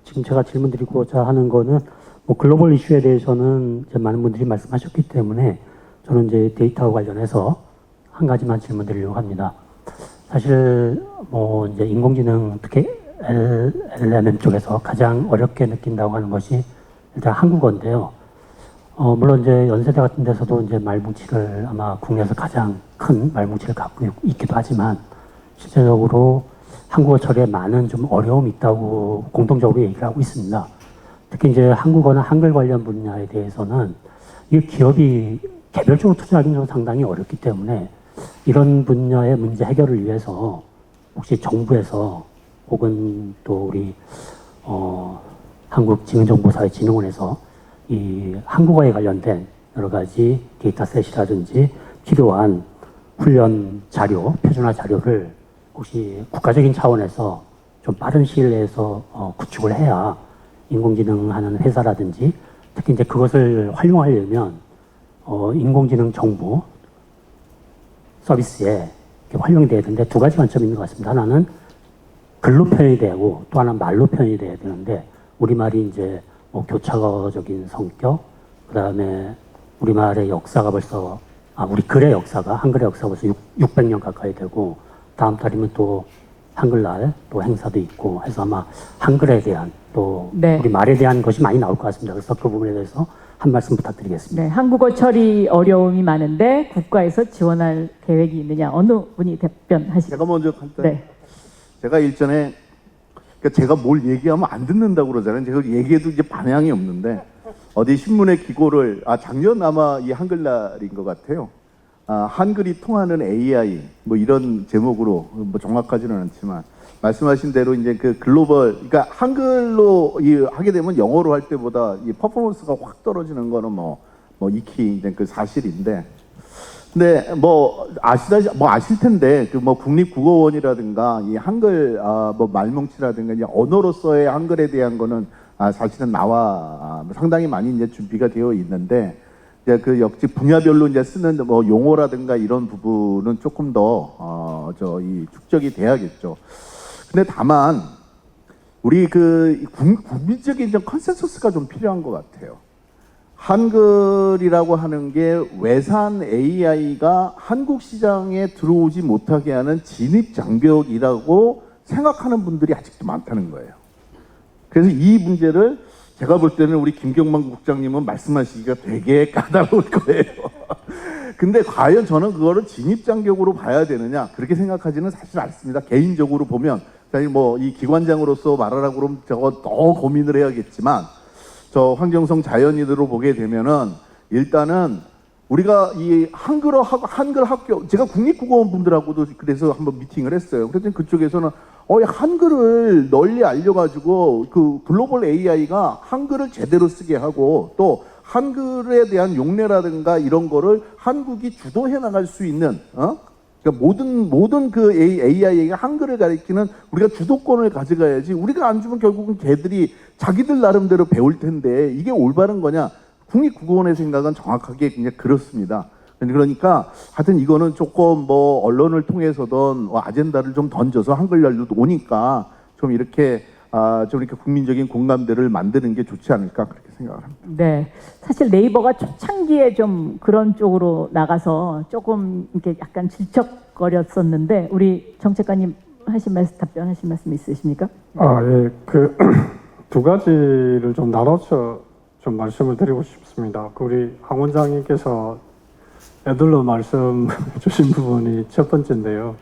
지금 제가 질문 드리고자 하는 거는 뭐 글로벌 이슈에 대해서는 이제 많은 분들이 말씀하셨기 때문에 저는 이제 데이터와 관련해서 한 가지만 질문 드리려고 합니다. 사실 뭐 이제 인공지능 특히 LLM 쪽에서 가장 어렵게 느낀다고 하는 것이 일단 한국어인데요. 물론 이제 연세대 같은 데서도 이제 말뭉치를 아마 국내에서 가장 큰 말뭉치를 갖고 있기도 하지만, 실제적으로 한국어 처리에 많은 좀 어려움이 있다고 공통적으로 얘기를 하고 있습니다. 특히 이제 한국어나 한글 관련 분야에 대해서는 이 기업이 개별적으로 투자하기는 좀 상당히 어렵기 때문에, 이런 분야의 문제 해결을 위해서 혹시 정부에서 혹은 또 우리 한국지능정보사회진흥원에서 이 한국어에 관련된 여러 가지 데이터셋이라든지 필요한 훈련 자료, 표준화 자료를 혹시 국가적인 차원에서 좀 빠른 시일 내에서 구축을 해야 인공지능 하는 회사라든지, 특히 이제 그것을 활용하려면 인공지능 정보 서비스에 활용이 돼야 되는데, 두 가지 관점이 있는 것 같습니다. 하나는 글로 표현이 되고 또 하나는 말로 표현이 돼야 되는데, 우리말이 이제 뭐 교차적인 성격, 그 다음에 우리말의 역사가 벌써, 우리 글의 역사가, 한글의 역사가 벌써 600년 가까이 되고, 다음 달이면 또 한글날 또 행사도 있고 해서 아마 한글에 대한 또 네. 우리 말에 대한 것이 많이 나올 것 같습니다. 그래서 그 부분에 대해서 한 말씀 부탁드리겠습니다. 네, 한국어 처리 어려움이 많은데 국가에서 지원할 계획이 있느냐? 어느 분이 답변하시죠? 제가 먼저 간단히. 네. 제가 일전에, 그러니까 제가 뭘 얘기하면 안 듣는다고 그러잖아요. 제가 얘기해도 이제 반향이 없는데, 어디 신문에 기고를, 작년 아마 이 한글날인 것 같아요. 한글이 통하는 AI, 뭐 이런 제목으로, 뭐 정확하지는 않지만, 말씀하신 대로 이제 그 글로벌, 그러니까 한글로 하게 되면 영어로 할 때보다 이 퍼포먼스가 확 떨어지는 거는 뭐 익히 이제 그 사실인데, 근데 뭐 아실 텐데 그 뭐 국립국어원이라든가 이 한글 뭐 말뭉치라든가 이제 언어로서의 한글에 대한 거는 사실은 나와 상당히 많이 이제 준비가 되어 있는데, 이제 그 역시 분야별로 이제 쓰는 뭐 용어라든가 이런 부분은 조금 더 이 축적이 돼야겠죠. 근데 다만 우리 그 국민적인 좀 컨센서스가 좀 필요한 것 같아요. 한글이라고 하는 게 외산 AI가 한국 시장에 들어오지 못하게 하는 진입 장벽이라고 생각하는 분들이 아직도 많다는 거예요. 그래서 이 문제를 제가 볼 때는 우리 김경만 국장님은 말씀하시기가 되게 까다로울 거예요. 근데 과연 저는 그거를 진입 장벽으로 봐야 되느냐 그렇게 생각하지는 사실 않습니다. 개인적으로 보면 사실 뭐 이 기관장으로서 말하라고 그러면 저거 더 고민을 해야겠지만 저 황정성 자연인으로 보게 되면은 일단은 우리가 이 한글 학교 제가 국립국어원 분들하고도 그래서 한번 미팅을 했어요. 그랬더니 그쪽에서는 한글을 널리 알려가지고 그 글로벌 AI가 한글을 제대로 쓰게 하고 또 한글에 대한 용례라든가 이런 거를 한국이 주도해 나갈 수 있는 그러니까 모든 그 AI에게 한글을 가리키는 우리가 주도권을 가져가야지 우리가 안 주면 결국은 걔들이 자기들 나름대로 배울 텐데 이게 올바른 거냐? 국립국어원의 생각은 정확하게 그냥 그렇습니다. 그러니까 하여튼 이거는 조금 뭐 언론을 통해서든 아젠다를 좀 던져서 한글 날도 오니까 좀 이렇게 국민적인 공감대를 만드는 게 좋지 않을까 그렇게 생각을 합니다. 네, 사실 네이버가 초창기에 좀 그런 쪽으로 나가서 조금 이렇게 약간 질척거렸었는데 우리 정책관님 답변하실 말씀 있으십니까? 예, 그 두 가지를 좀 나눠서 좀 말씀을 드리고 싶습니다. 그 우리 황 원장님께서 애들로 말씀 주신 부분이 첫 번째인데요.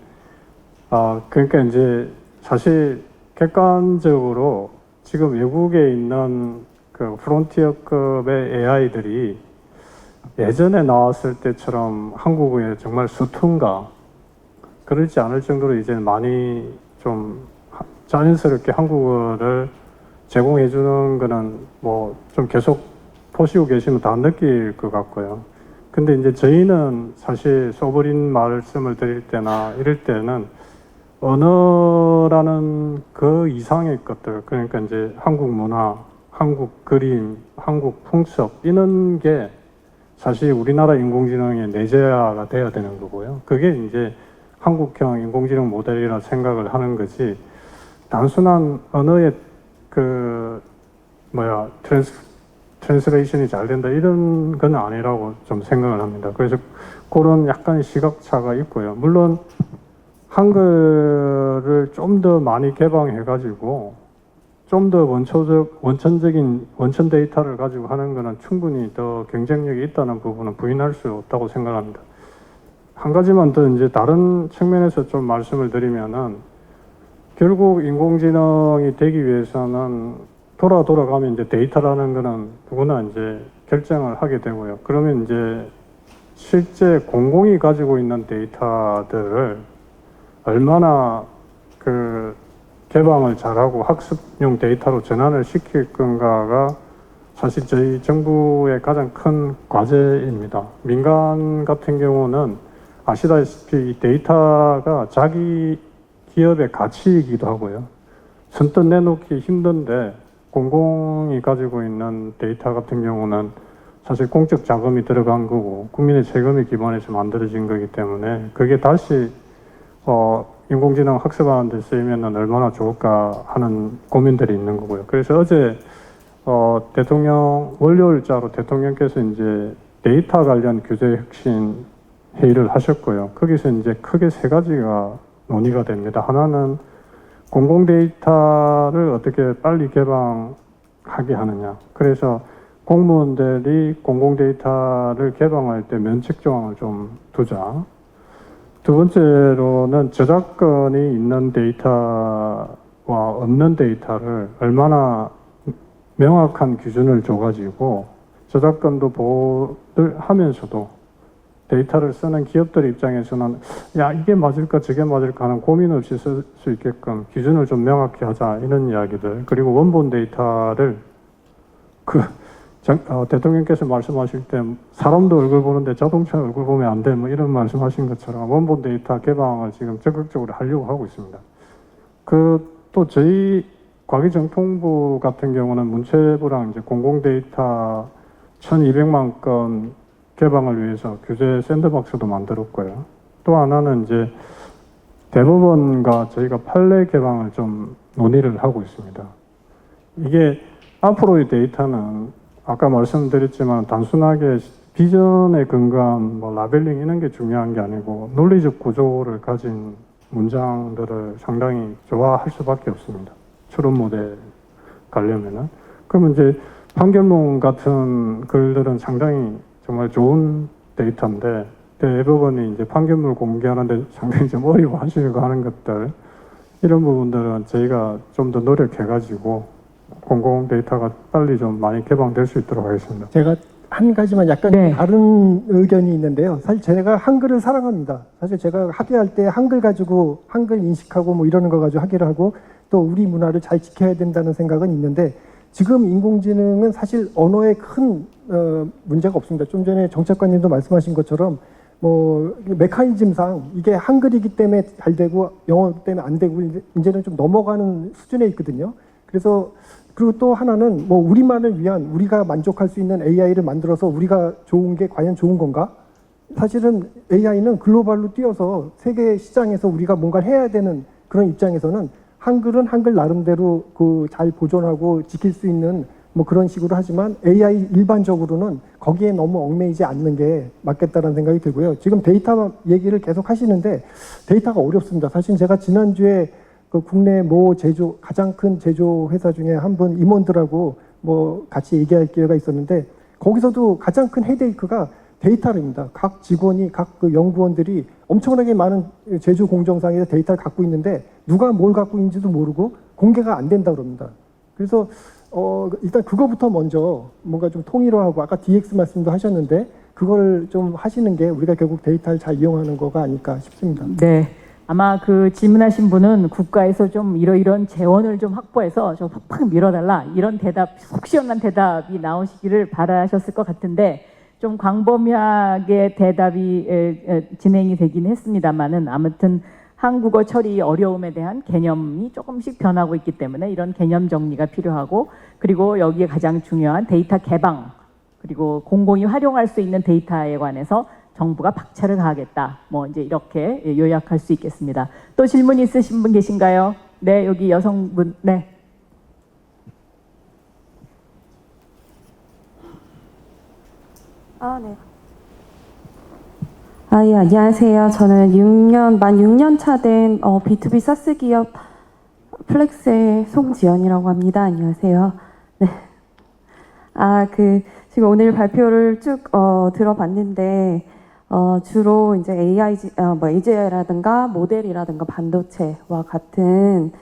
그러니까 이제 사실 객관적으로 지금 외국에 있는 그 프론티어급의 AI들이 예전에 나왔을 때처럼 한국에 정말 서툰가 그렇지 않을 정도로 이제 많이 좀 자연스럽게 한국어를 제공해 주는 거는 뭐 좀 계속 보시고 계시면 다 느낄 것 같고요. 근데 이제 저희는 사실 소버린 말씀을 드릴 때나 이럴 때는 언어라는 그 이상의 것들, 그러니까 이제 한국 문화, 한국 그림, 한국 풍습 이런 게 사실 우리나라 인공지능의 내재화가 돼야 되는 거고요. 그게 이제 한국형 인공지능 모델이라 생각을 하는 거지 단순한 언어의 트랜스레이션이 잘 된다 이런 건 아니라고 좀 생각을 합니다. 그래서 그런 약간의 시각차가 있고요. 물론 한글을 좀 더 많이 개방해가지고 좀 더 원천적인 원천 데이터를 가지고 하는 거는 충분히 더 경쟁력이 있다는 부분은 부인할 수 없다고 생각합니다. 한 가지만 더 이제 다른 측면에서 좀 말씀을 드리면은 결국 인공지능이 되기 위해서는 돌아가면 이제 데이터라는 거는 누구나 이제 결정을 하게 되고요. 그러면 이제 실제 공공이 가지고 있는 데이터들을 얼마나 그 개방을 잘하고 학습용 데이터로 전환을 시킬 건가가 사실 저희 정부의 가장 큰 과제입니다. 민간 같은 경우는 아시다시피 이 데이터가 자기 기업의 가치이기도 하고요. 선뜻 내놓기 힘든데 공공이 가지고 있는 데이터 같은 경우는 사실 공적 자금이 들어간 거고 국민의 세금에 기반해서 만들어진 거기 때문에 그게 다시 인공지능 학습하는 데 쓰이면 얼마나 좋을까 하는 고민들이 있는 거고요. 그래서 어제 월요일자로 대통령께서 이제 데이터 관련 규제 혁신 회의를 하셨고요. 거기서 이제 크게 세 가지가 논의가 됩니다. 하나는 공공 데이터를 어떻게 빨리 개방하게 하느냐. 그래서 공무원들이 공공 데이터를 개방할 때 면책 조항을 좀 두자. 두 번째로는 저작권이 있는 데이터와 없는 데이터를 얼마나 명확한 기준을 줘가지고 저작권도 보호를 하면서도 데이터를 쓰는 기업들 입장에서는 야 이게 맞을까 저게 맞을까 하는 고민 없이 쓸 수 있게끔 기준을 좀 명확히 하자 이런 이야기들. 그리고 원본 데이터를 대통령께서 말씀하실 때 사람도 얼굴 보는데 자동차 얼굴 보면 안 돼 뭐 이런 말씀하신 것처럼 원본 데이터 개방을 지금 적극적으로 하려고 하고 있습니다. 또 저희 과기정통부 같은 경우는 문체부랑 이제 공공 데이터 1,200만 건 개방을 위해서 규제 샌드박스도 만들었고요. 또 하나는 이제 대법원과 저희가 판례 개방을 좀 논의를 하고 있습니다. 이게 앞으로의 데이터는 아까 말씀드렸지만 단순하게 비전에 근거한 뭐 라벨링 이런 게 중요한 게 아니고 논리적 구조를 가진 문장들을 상당히 좋아할 수밖에 없습니다. 추론 모델 가려면은. 그러면 이제 판결문 같은 글들은 상당히 정말 좋은 데이터인데 대법원이 이제 판결문을 공개하는데 상당히 좀 어려워하시려고 하는 것들 이런 부분들은 저희가 좀 더 노력해가지고 공공 데이터가 빨리 좀 많이 개방될 수 있도록 하겠습니다. 제가 한 가지만 약간 네. 다른 의견이 있는데요. 사실 제가 한글을 사랑합니다. 사실 제가 학예할 때 한글 가지고 한글 인식하고 뭐 이러는 거 가지고 학예를 하고 또 우리 문화를 잘 지켜야 된다는 생각은 있는데 지금 인공지능은 사실 언어에 큰 문제가 없습니다. 좀 전에 정책관님도 말씀하신 것처럼 뭐 메커니즘상 이게 한글이기 때문에 잘 되고 영어 때문에 안 되고 이제는 좀 넘어가는 수준에 있거든요. 그래서 그리고 또 하나는 뭐 우리만을 위한 우리가 만족할 수 있는 AI를 만들어서 우리가 좋은 게 과연 좋은 건가? 사실은 AI는 글로벌로 뛰어서 세계 시장에서 우리가 뭔가를 해야 되는 그런 입장에서는 한글은 한글 나름대로 그 잘 보존하고 지킬 수 있는 뭐 그런 식으로 하지만 AI 일반적으로는 거기에 너무 얽매이지 않는 게 맞겠다는 생각이 들고요. 지금 데이터 얘기를 계속 하시는데 데이터가 어렵습니다. 사실 제가 지난주에 그 국내 모 제조 가장 큰 제조 회사 중에 한 분 임원들하고 뭐 같이 얘기할 기회가 있었는데 거기서도 가장 큰 헤데이크가 데이터입니다. 각 직원이 각 그 연구원들이 엄청나게 많은 제조 공정상에서 데이터를 갖고 있는데 누가 뭘 갖고 있는지도 모르고 공개가 안 된다 그럽니다. 그래서 일단 그거부터 먼저 뭔가 좀 통일화하고 아까 DX 말씀도 하셨는데 그걸 좀 하시는 게 우리가 결국 데이터를 잘 이용하는 거가 아닐까 싶습니다. 네. 아마 그 질문하신 분은 국가에서 좀 이러이런 재원을 좀 확보해서 좀 팍팍 밀어달라 이런 대답, 속 시원한 대답이 나오시기를 바라셨을 것 같은데 좀 광범위하게 대답이 진행이 되긴 했습니다만은 아무튼 한국어 처리 어려움에 대한 개념이 조금씩 변하고 있기 때문에 이런 개념 정리가 필요하고 그리고 여기에 가장 중요한 데이터 개방 그리고 공공이 활용할 수 있는 데이터에 관해서 정부가 박차를 가하겠다. 뭐 이제 이렇게 요약할 수 있겠습니다. 또 질문 있으신 분 계신가요? 네, 여기 여성분. 네. 네. 예, 안녕하세요. 저는 만 6년 차 된 B2B 사스 기업 플렉스의 송지연이라고 합니다. 안녕하세요. 네. 지금 오늘 발표를 쭉 들어봤는데 주로 이제 AI라든가 모델이라든가 반도체와 같은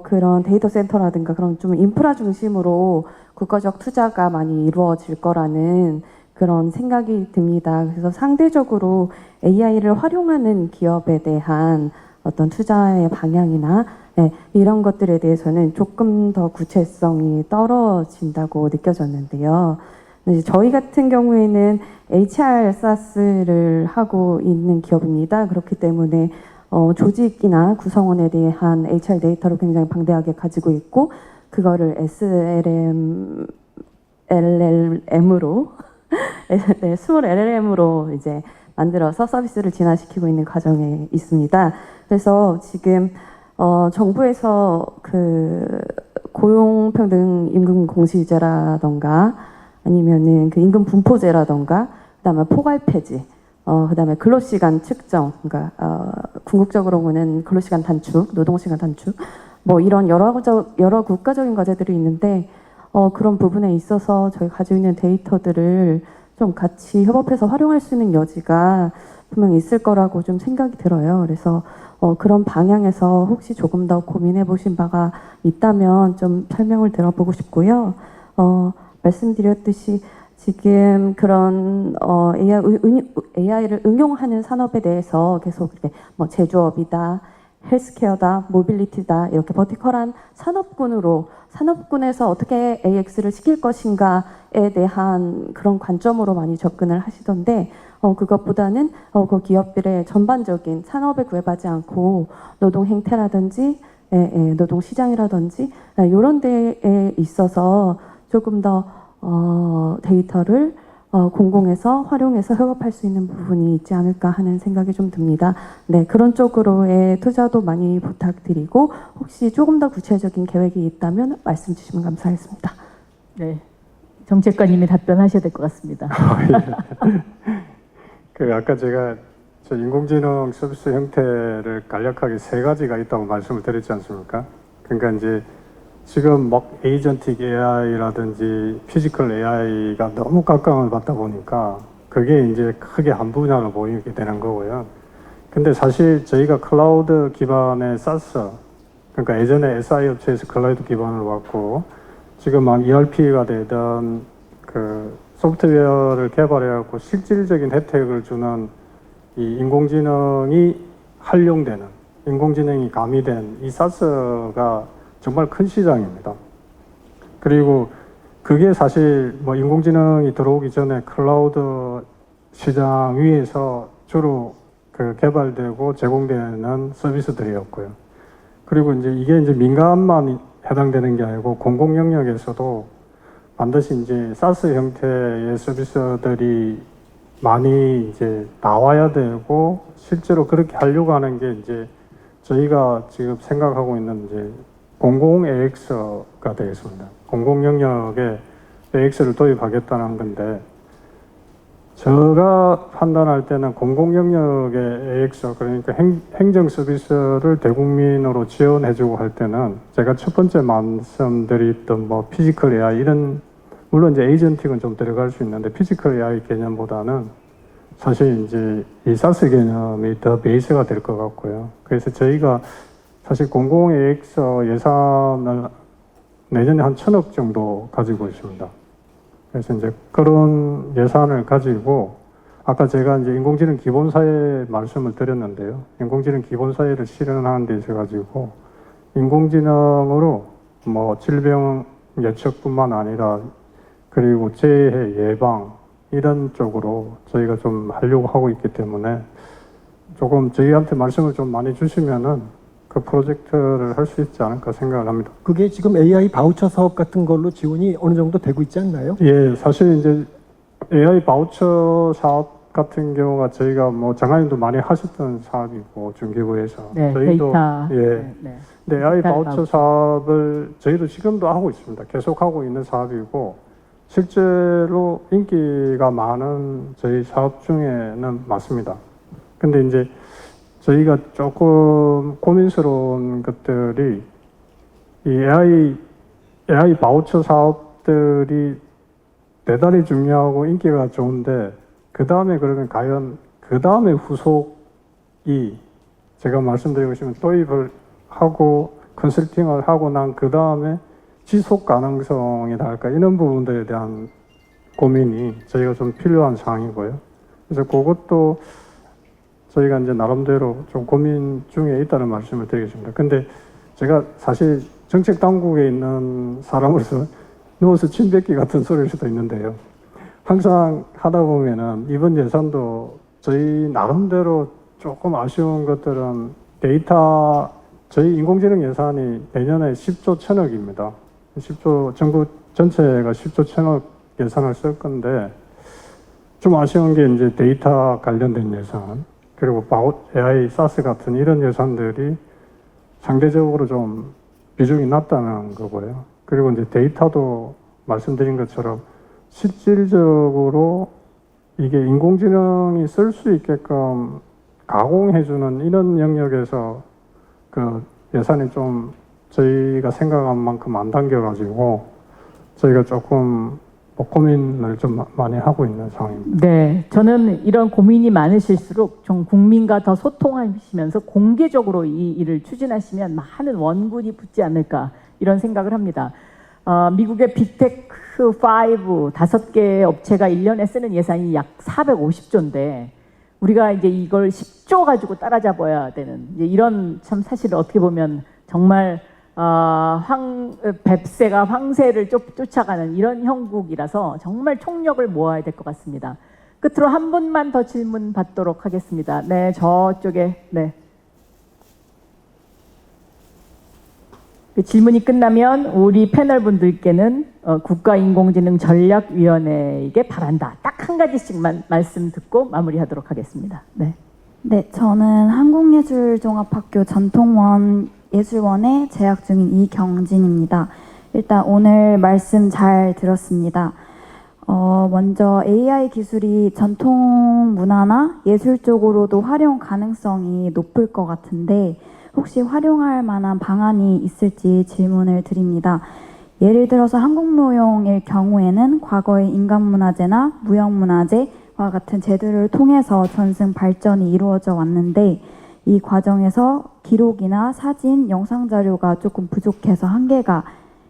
그런 데이터 센터라든가 그런 좀 인프라 중심으로 국가적 투자가 많이 이루어질 거라는 그런 생각이 듭니다. 그래서 상대적으로 AI를 활용하는 기업에 대한 어떤 투자의 방향이나 이런 것들에 대해서는 조금 더 구체성이 떨어진다고 느껴졌는데요. 이제 저희 같은 경우에는 HR SaaS를 하고 있는 기업입니다. 그렇기 때문에 조직이나 구성원에 대한 HR 데이터를 굉장히 방대하게 가지고 있고 그거를 LLM으로 스몰 LLM으로 이제 만들어서 서비스를 진화시키고 있는 과정에 있습니다. 그래서 지금 정부에서 그 고용평등 임금 공시제라던가 아니면은 그 임금 분포제라던가 그다음에 포괄 폐지, 그다음에 근로시간 측정, 그러니까 궁극적으로 보는 근로시간 단축, 노동시간 단축, 뭐 이런 여러 국가적인 과제들이 있는데 그런 부분에 있어서 저희 가지고 있는 데이터들을 좀 같이 협업해서 활용할 수 있는 여지가 분명히 있을 거라고 좀 생각이 들어요. 그래서 그런 방향에서 혹시 조금 더 고민해 보신 바가 있다면 좀 설명을 들어보고 싶고요. 말씀드렸듯이 지금 그런 AI를 응용하는 산업에 대해서 계속 이렇게 뭐 제조업이다, 헬스케어다, 모빌리티다 이렇게 버티컬한 산업군에서 어떻게 AX를 시킬 것인가에 대한 그런 관점으로 많이 접근을 하시던데 그것보다는 그 기업들의 전반적인 산업에 구애받지 않고 노동 행태라든지 노동 시장이라든지 이런 데에 있어서 조금 더 데이터를 공공에서 활용해서 협업할 수 있는 부분이 있지 않을까 하는 생각이 좀 듭니다. 네, 그런 쪽으로의 투자도 많이 부탁드리고 혹시 조금 더 구체적인 계획이 있다면 말씀 주시면 감사하겠습니다. 네, 정책관님이 답변하셔야 될 것 같습니다. 그 아까 제가 저 인공지능 서비스 형태를 간략하게 세 가지가 있다고 말씀을 드렸지 않습니까? 그러니까 이제 지금 막 에이전틱 AI라든지 피지컬 AI가 너무 각광을 받다 보니까 그게 이제 크게 한 분야로 보이게 되는 거고요. 근데 사실 저희가 클라우드 기반의 SaaS, 그러니까 예전에 SI 업체에서 클라우드 기반을 왔고 지금 막 ERP가 되던 그 소프트웨어를 개발해갖고 실질적인 혜택을 주는 이 인공지능이 활용되는, 인공지능이 가미된 이 SaaS가 정말 큰 시장입니다. 그리고 그게 사실 뭐 인공지능이 들어오기 전에 클라우드 시장 위에서 주로 그 개발되고 제공되는 서비스들이었고요. 그리고 이제 이게 민간만 해당되는 게 아니고 공공 영역에서도 반드시 이제 SaaS 형태의 서비스들이 많이 이제 나와야 되고 실제로 그렇게 하려고 하는 게 이제 저희가 지금 생각하고 있는 이제 공공 AX가 되겠습니다. 공공 영역에 AX를 도입하겠다는 건데 제가 판단할 때는 공공 영역의 AX, 그러니까 행정 서비스를 대국민으로 지원해주고 할 때는 제가 첫 번째 말씀드렸던 뭐 피지컬 AI 이런, 물론 이제 에이전틱은 좀 들어갈 수 있는데 피지컬 AI 개념보다는 사실 이제 이 SaaS 개념이 더 베이스가 될 것 같고요. 그래서 저희가 사실 공공 AX 예산을 내년에 한 1,000억 정도 가지고 있습니다. 그래서 이제 그런 예산을 가지고 아까 제가 이제 인공지능 기본사회 말씀을 드렸는데요. 인공지능 기본사회를 실현하는 데 있어 가지고 인공지능으로 뭐 질병 예측뿐만 아니라 그리고 재해 예방 이런 쪽으로 저희가 좀 하려고 하고 있기 때문에 조금 저희한테 말씀을 좀 많이 주시면은 그 프로젝트를 할 수 있지 않을까 생각을 합니다. 그게 지금 AI 바우처 사업 같은 걸로 지원이 어느 정도 되고 있지 않나요? 예, 사실 이제 AI 바우처 사업 같은 경우가 저희가 뭐 장관님도 많이 하셨던 사업이고 중기부에서 네, 저희도 데이터. 예. 네. 근데 AI 데이터 바우처 사업을 저희도 지금도 하고 있습니다. 계속 하고 있는 사업이고 실제로 인기가 많은 저희 사업 중에는 맞습니다. 근데 이제 저희가 조금 고민스러운 것들이 이 AI 바우처 사업들이 대단히 중요하고 인기가 좋은데 그 다음에 그러면 과연 그 다음에 후속이 제가 말씀드리고 싶으면 도입을 하고 컨설팅을 하고 난 그 다음에 지속 가능성이 달까 이런 부분들에 대한 고민이 저희가 좀 필요한 사항이고요. 그래서 그것도 저희가 이제 나름대로 좀 고민 중에 있다는 말씀을 드리겠습니다. 근데 제가 사실 정책 당국에 있는 사람으로서 누워서 침 뱉기 같은 소리일 수도 있는데요. 항상 하다 보면은 이번 예산도 저희 나름대로 조금 아쉬운 것들은 데이터, 저희 인공지능 예산이 내년에 10조 1,000억입니다. 10조, 전국 전체가 10조 1,000억 예산을 쓸 건데 좀 아쉬운 게 이제 데이터 관련된 예산, 그리고 AI, SaaS 같은 이런 예산들이 상대적으로 좀 비중이 낮다는 거고요. 그리고 이제 데이터도 말씀드린 것처럼 실질적으로 이게 인공지능이 쓸 수 있게끔 가공해주는 이런 영역에서 그 예산이 좀 저희가 생각한 만큼 안 당겨가지고 저희가 조금 고민을 좀 많이 하고 있는 상황입니다. 네, 저는 이런 고민이 많으실수록 좀 국민과 더 소통하시면서 공개적으로 이 일을 추진하시면 많은 원군이 붙지 않을까 이런 생각을 합니다. 미국의 빅테크 5, 5개 업체가 1년에 쓰는 예산이 약 450조인데 우리가 이제 이걸 10조 가지고 따라잡아야 되는 이제 이런 참 사실 어떻게 보면 정말 뱁새가 황새를 쫓아가는 이런 형국이라서 정말 총력을 모아야 될 것 같습니다. 끝으로 한 분만 더 질문 받도록 하겠습니다. 네, 저쪽에 네. 그 질문이 끝나면 우리 패널 분들께는 국가인공지능 전략위원회에게 바란다. 딱 한 한 가지씩만 말씀 듣고 마무리하도록 하겠습니다. 네. 네, 저는 한국예술종합학교 전통원 예술원에 재학 중인 이경진입니다. 일단 오늘 말씀 잘 들었습니다. 먼저 AI 기술이 전통 문화나 예술 쪽으로도 활용 가능성이 높을 것 같은데 혹시 활용할 만한 방안이 있을지 질문을 드립니다. 예를 들어서 한국무용일 경우에는 과거의 인간문화재나 무형문화재와 같은 제도를 통해서 전승 발전이 이루어져 왔는데 이 과정에서 기록이나 사진, 영상 자료가 조금 부족해서 한계가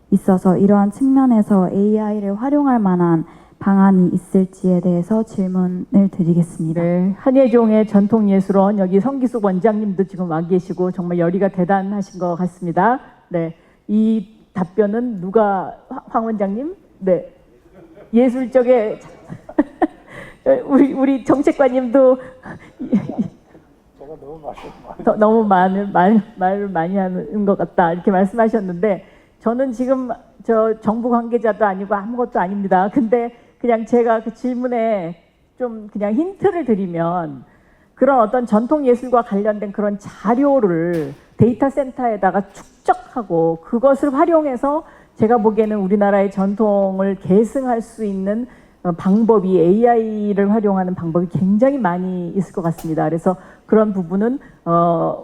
있어서 이러한 측면에서 AI를 활용할 만한 방안이 있을지에 대해서 질문을 드리겠습니다. 네, 한예종의 전통예술원 여기 성기숙 원장님도 지금 와 계시고 정말 열의가 대단하신 것 같습니다. 네, 이 답변은 누가 황 원장님? 네, 예술 쪽에 우리 정책관님도 너무 말을 많이 하는 것 같다 이렇게 말씀하셨는데 저는 지금 저 정부 관계자도 아니고 아무것도 아닙니다. 근데 그냥 제가 그 질문에 좀 그냥 힌트를 드리면 그런 어떤 전통 예술과 관련된 그런 자료를 데이터 센터에다가 축적하고 그것을 활용해서 제가 보기에는 우리나라의 전통을 계승할 수 있는 방법이 AI를 활용하는 방법이 굉장히 많이 있을 것 같습니다. 그래서 그런 부분은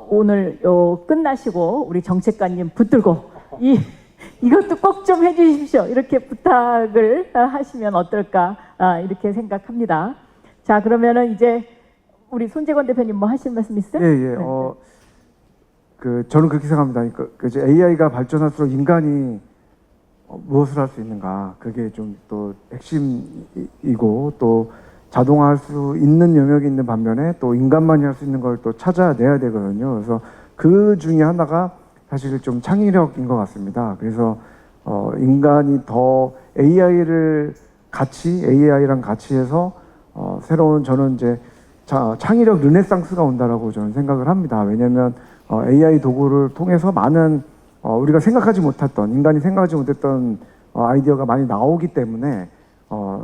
오늘 끝나시고 우리 정책관님 붙들고 이것도 꼭 좀 해주십시오. 이렇게 부탁을 하시면 어떨까 이렇게 생각합니다. 자, 그러면은 이제 우리 손재건 대표님 뭐 하실 말씀 있어요? 예. 저는 그렇게 생각합니다. 이제 AI가 발전할수록 인간이 무엇을 할 수 있는가 그게 좀 또 핵심이고 또 자동화할 수 있는 영역이 있는 반면에 또 인간만이 할 수 있는 걸 또 찾아내야 되거든요. 그래서 그 중에 하나가 사실 좀 창의력인 것 같습니다. 그래서 인간이 더 AI랑 같이 해서 새로운 저는 이제 창의력 르네상스가 온다라고 저는 생각을 합니다. 왜냐하면 AI 도구를 통해서 많은 우리가 인간이 생각하지 못했던 아이디어가 많이 나오기 때문에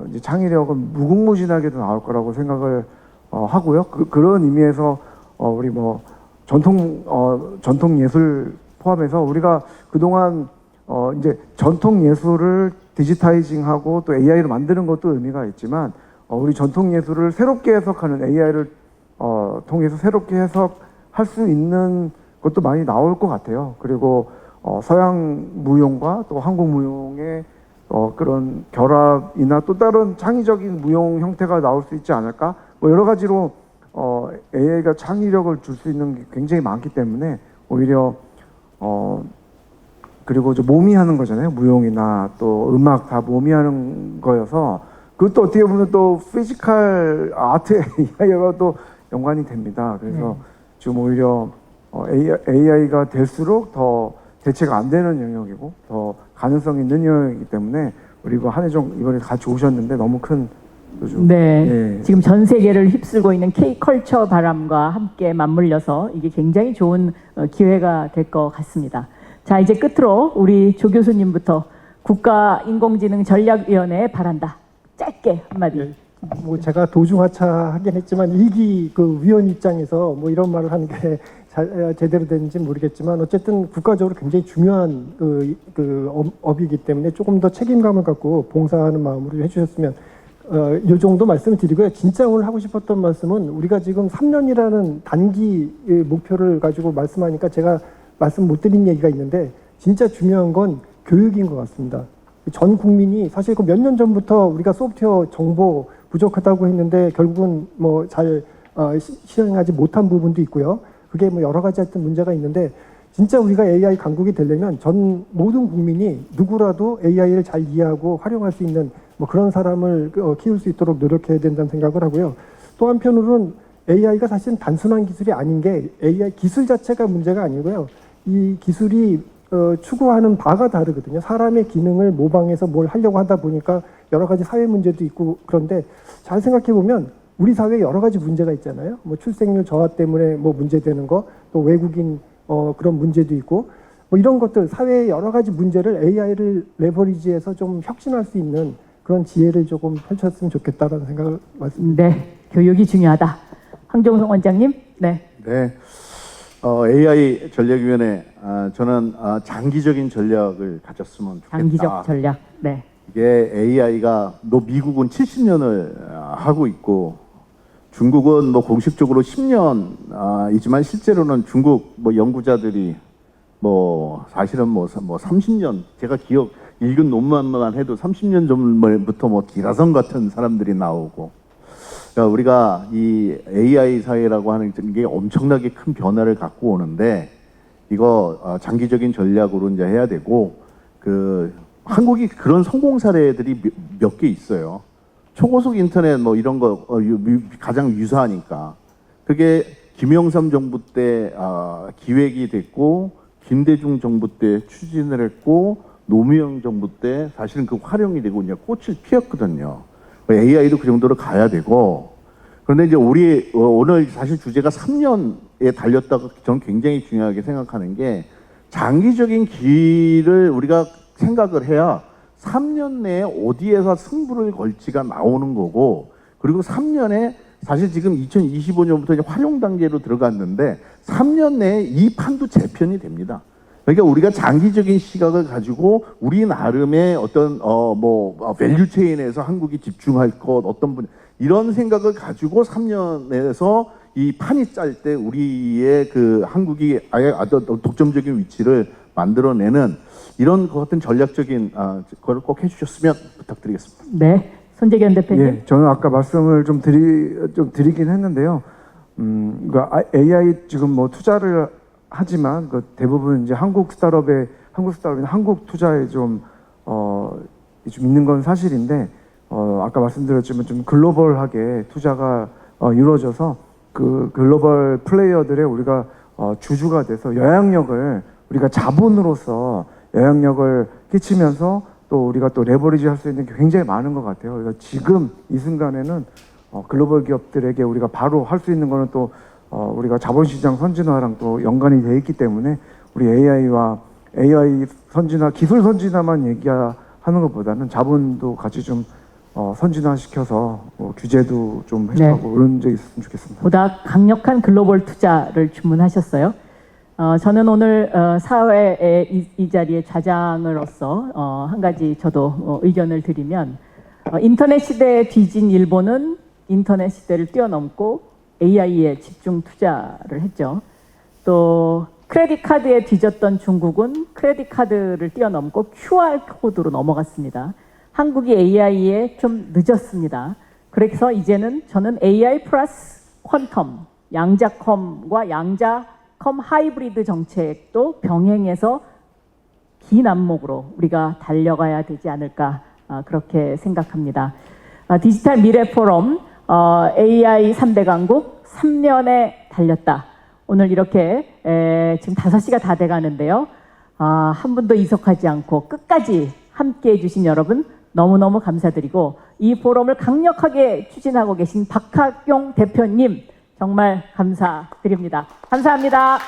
이제 창의력은 무궁무진하게도 나올 거라고 생각을 하고요. 그런 의미에서 우리 뭐 전통 예술 포함해서 우리가 그동안 이제 전통 예술을 디지타이징하고 또 AI로 만드는 것도 의미가 있지만 우리 전통 예술을 새롭게 해석하는 AI를 통해서 새롭게 해석할 수 있는 것도 많이 나올 것 같아요. 그리고 서양 무용과 또 한국 무용의 그런 결합이나 또 다른 창의적인 무용 형태가 나올 수 있지 않을까? 뭐 여러 가지로 AI가 창의력을 줄 수 있는 게 굉장히 많기 때문에 오히려 그리고 이제 몸이 하는 거잖아요. 무용이나 또 음악 다 몸이 하는 거여서 그것도 어떻게 보면 또 피지컬 아트 AI와 또 연관이 됩니다. 그래서 지금 오히려 AI가 될수록 더 대체가 안 되는 영역이고 더 가능성이 있는 영역이기 때문에 그리고 한혜종 이번에 같이 오셨는데 너무 큰 네, 지금 전 세계를 휩쓸고 있는 K-컬처 바람과 함께 맞물려서 이게 굉장히 좋은 기회가 될 것 같습니다. 자, 이제 끝으로 우리 조 교수님부터 국가인공지능전략위원회에 바란다. 짧게 한마디. 뭐 제가 도중하차하긴 했지만 일기 그 위원 입장에서 뭐 이런 말을 하는 게 제대로 되는지 모르겠지만 어쨌든 국가적으로 굉장히 중요한 업이기 때문에 조금 더 책임감을 갖고 봉사하는 마음으로 해주셨으면 이 정도 말씀을 드리고요. 진짜 오늘 하고 싶었던 말씀은 우리가 지금 3년이라는 단기 목표를 가지고 말씀하니까 제가 말씀 못 드린 얘기가 있는데 진짜 중요한 건 교육인 것 같습니다. 전 국민이 사실 그 몇 년 전부터 우리가 소프트웨어 정보 부족하다고 했는데 결국은 뭐 잘 실행하지 못한 부분도 있고요. 그게 뭐 여러 가지 하여튼 문제가 있는데 진짜 우리가 AI 강국이 되려면 전 모든 국민이 누구라도 AI를 잘 이해하고 활용할 수 있는 뭐 그런 사람을 키울 수 있도록 노력해야 된다는 생각을 하고요. 또 한편으로는 AI가 사실은 단순한 기술이 아닌 게 AI 기술 자체가 문제가 아니고요. 이 기술이 추구하는 바가 다르거든요. 사람의 기능을 모방해서 뭘 하려고 하다 보니까 여러 가지 사회 문제도 있고 그런데 잘 생각해 보면 우리 사회에 여러 가지 문제가 있잖아요. 뭐 출생률 저하 때문에 뭐 문제되는 거, 또 외국인 그런 문제도 있고 뭐 이런 것들 사회의 여러 가지 문제를 AI를 레버리지해서 좀 혁신할 수 있는 그런 지혜를 조금 펼쳤으면 좋겠다라는 생각을 말씀드립니다. 네, 교육이 중요하다. 황종성 원장님, 네. 네. AI 전략위원회, 저는 장기적인 전략을 가졌으면 좋겠다. 장기적 전략, 네. 이게 AI가 미국은 70년을 하고 있고 중국은 공식적으로 10년이지만 실제로는 중국 연구자들이 사실은 30년, 제가 읽은 논문만 해도 30년 전부터 기라성 같은 사람들이 나오고, 그러니까 우리가 이 AI 사회라고 하는 게 엄청나게 큰 변화를 갖고 오는데, 이거 장기적인 전략으로 이제 해야 되고, 한국이 그런 성공 사례들이 몇 개 있어요. 초고속 인터넷 이런 거 가장 유사하니까. 그게 김영삼 정부 때 기획이 됐고, 김대중 정부 때 추진을 했고, 노무현 정부 때 사실은 그 활용이 되고 이제 꽃을 피웠거든요. AI도 그 정도로 가야 되고. 그런데 이제 우리 오늘 사실 주제가 3년에 달렸다고 저는 굉장히 중요하게 생각하는 게, 장기적인 길을 우리가 생각을 해야 3년 내에 어디에서 승부를 걸지가 나오는 거고, 그리고 3년에 사실 지금 2025년부터 이제 활용 단계로 들어갔는데 3년 내에 이 판도 재편이 됩니다. 그러니까 우리가 장기적인 시각을 가지고 우리 나름의 어떤 밸류 체인에서 한국이 집중할 것, 어떤 분 이런 생각을 가지고 3년에서 이 판이 짤 때 우리의 한국이 아주 독점적인 위치를 만들어내는 이런 것 같은 전략적인 거를 꼭 해주셨으면 부탁드리겠습니다. 네, 손재견 대표님. 예, 저는 아까 말씀을 좀 드리긴 했는데요. 그러니까 AI 지금 투자를 하지만 대부분 이제 한국 스타트업이나 한국 투자에 좀 있는 건 사실인데, 아까 말씀드렸지만 좀 글로벌하게 투자가 이루어져서 그 글로벌 플레이어들의 우리가 주주가 돼서 영향력을 우리가 자본으로서 영향력을 끼치면서 또 우리가 또 레버리지 할 수 있는 게 굉장히 많은 것 같아요. 그래서 지금 이 순간에는 글로벌 기업들에게 우리가 바로 할 수 있는 거는 또 우리가 자본시장 선진화랑 또 연관이 돼 있기 때문에 우리 AI 선진화, 기술 선진화만 얘기하는 것보다는 자본도 같이 좀 선진화시켜서 규제도 좀 해소하고 그런 적이 있었으면 좋겠습니다. 보다 강력한 글로벌 투자를 주문하셨어요. 저는 오늘 사회의 이 자리에 좌장으로서 한 가지 저도 의견을 드리면, 인터넷 시대에 뒤진 일본은 인터넷 시대를 뛰어넘고 AI에 집중 투자를 했죠. 또 크레딧 카드에 뒤졌던 중국은 크레딧 카드를 뛰어넘고 QR 코드로 넘어갔습니다. 한국이 AI에 좀 늦었습니다. 그래서 이제는 저는 AI 플러스 퀀텀, 양자컴과 양자컴 하이브리드 정책도 병행해서 긴 안목으로 우리가 달려가야 되지 않을까, 그렇게 생각합니다. 디지털 미래 포럼 AI 3대 강국 3년에 달렸다. 오늘 이렇게 지금 5시가 다 돼가는데요. 한 분도 이석하지 않고 끝까지 함께해 주신 여러분 너무너무 감사드리고, 이 포럼을 강력하게 추진하고 계신 박학용 대표님 정말 감사드립니다. 감사합니다.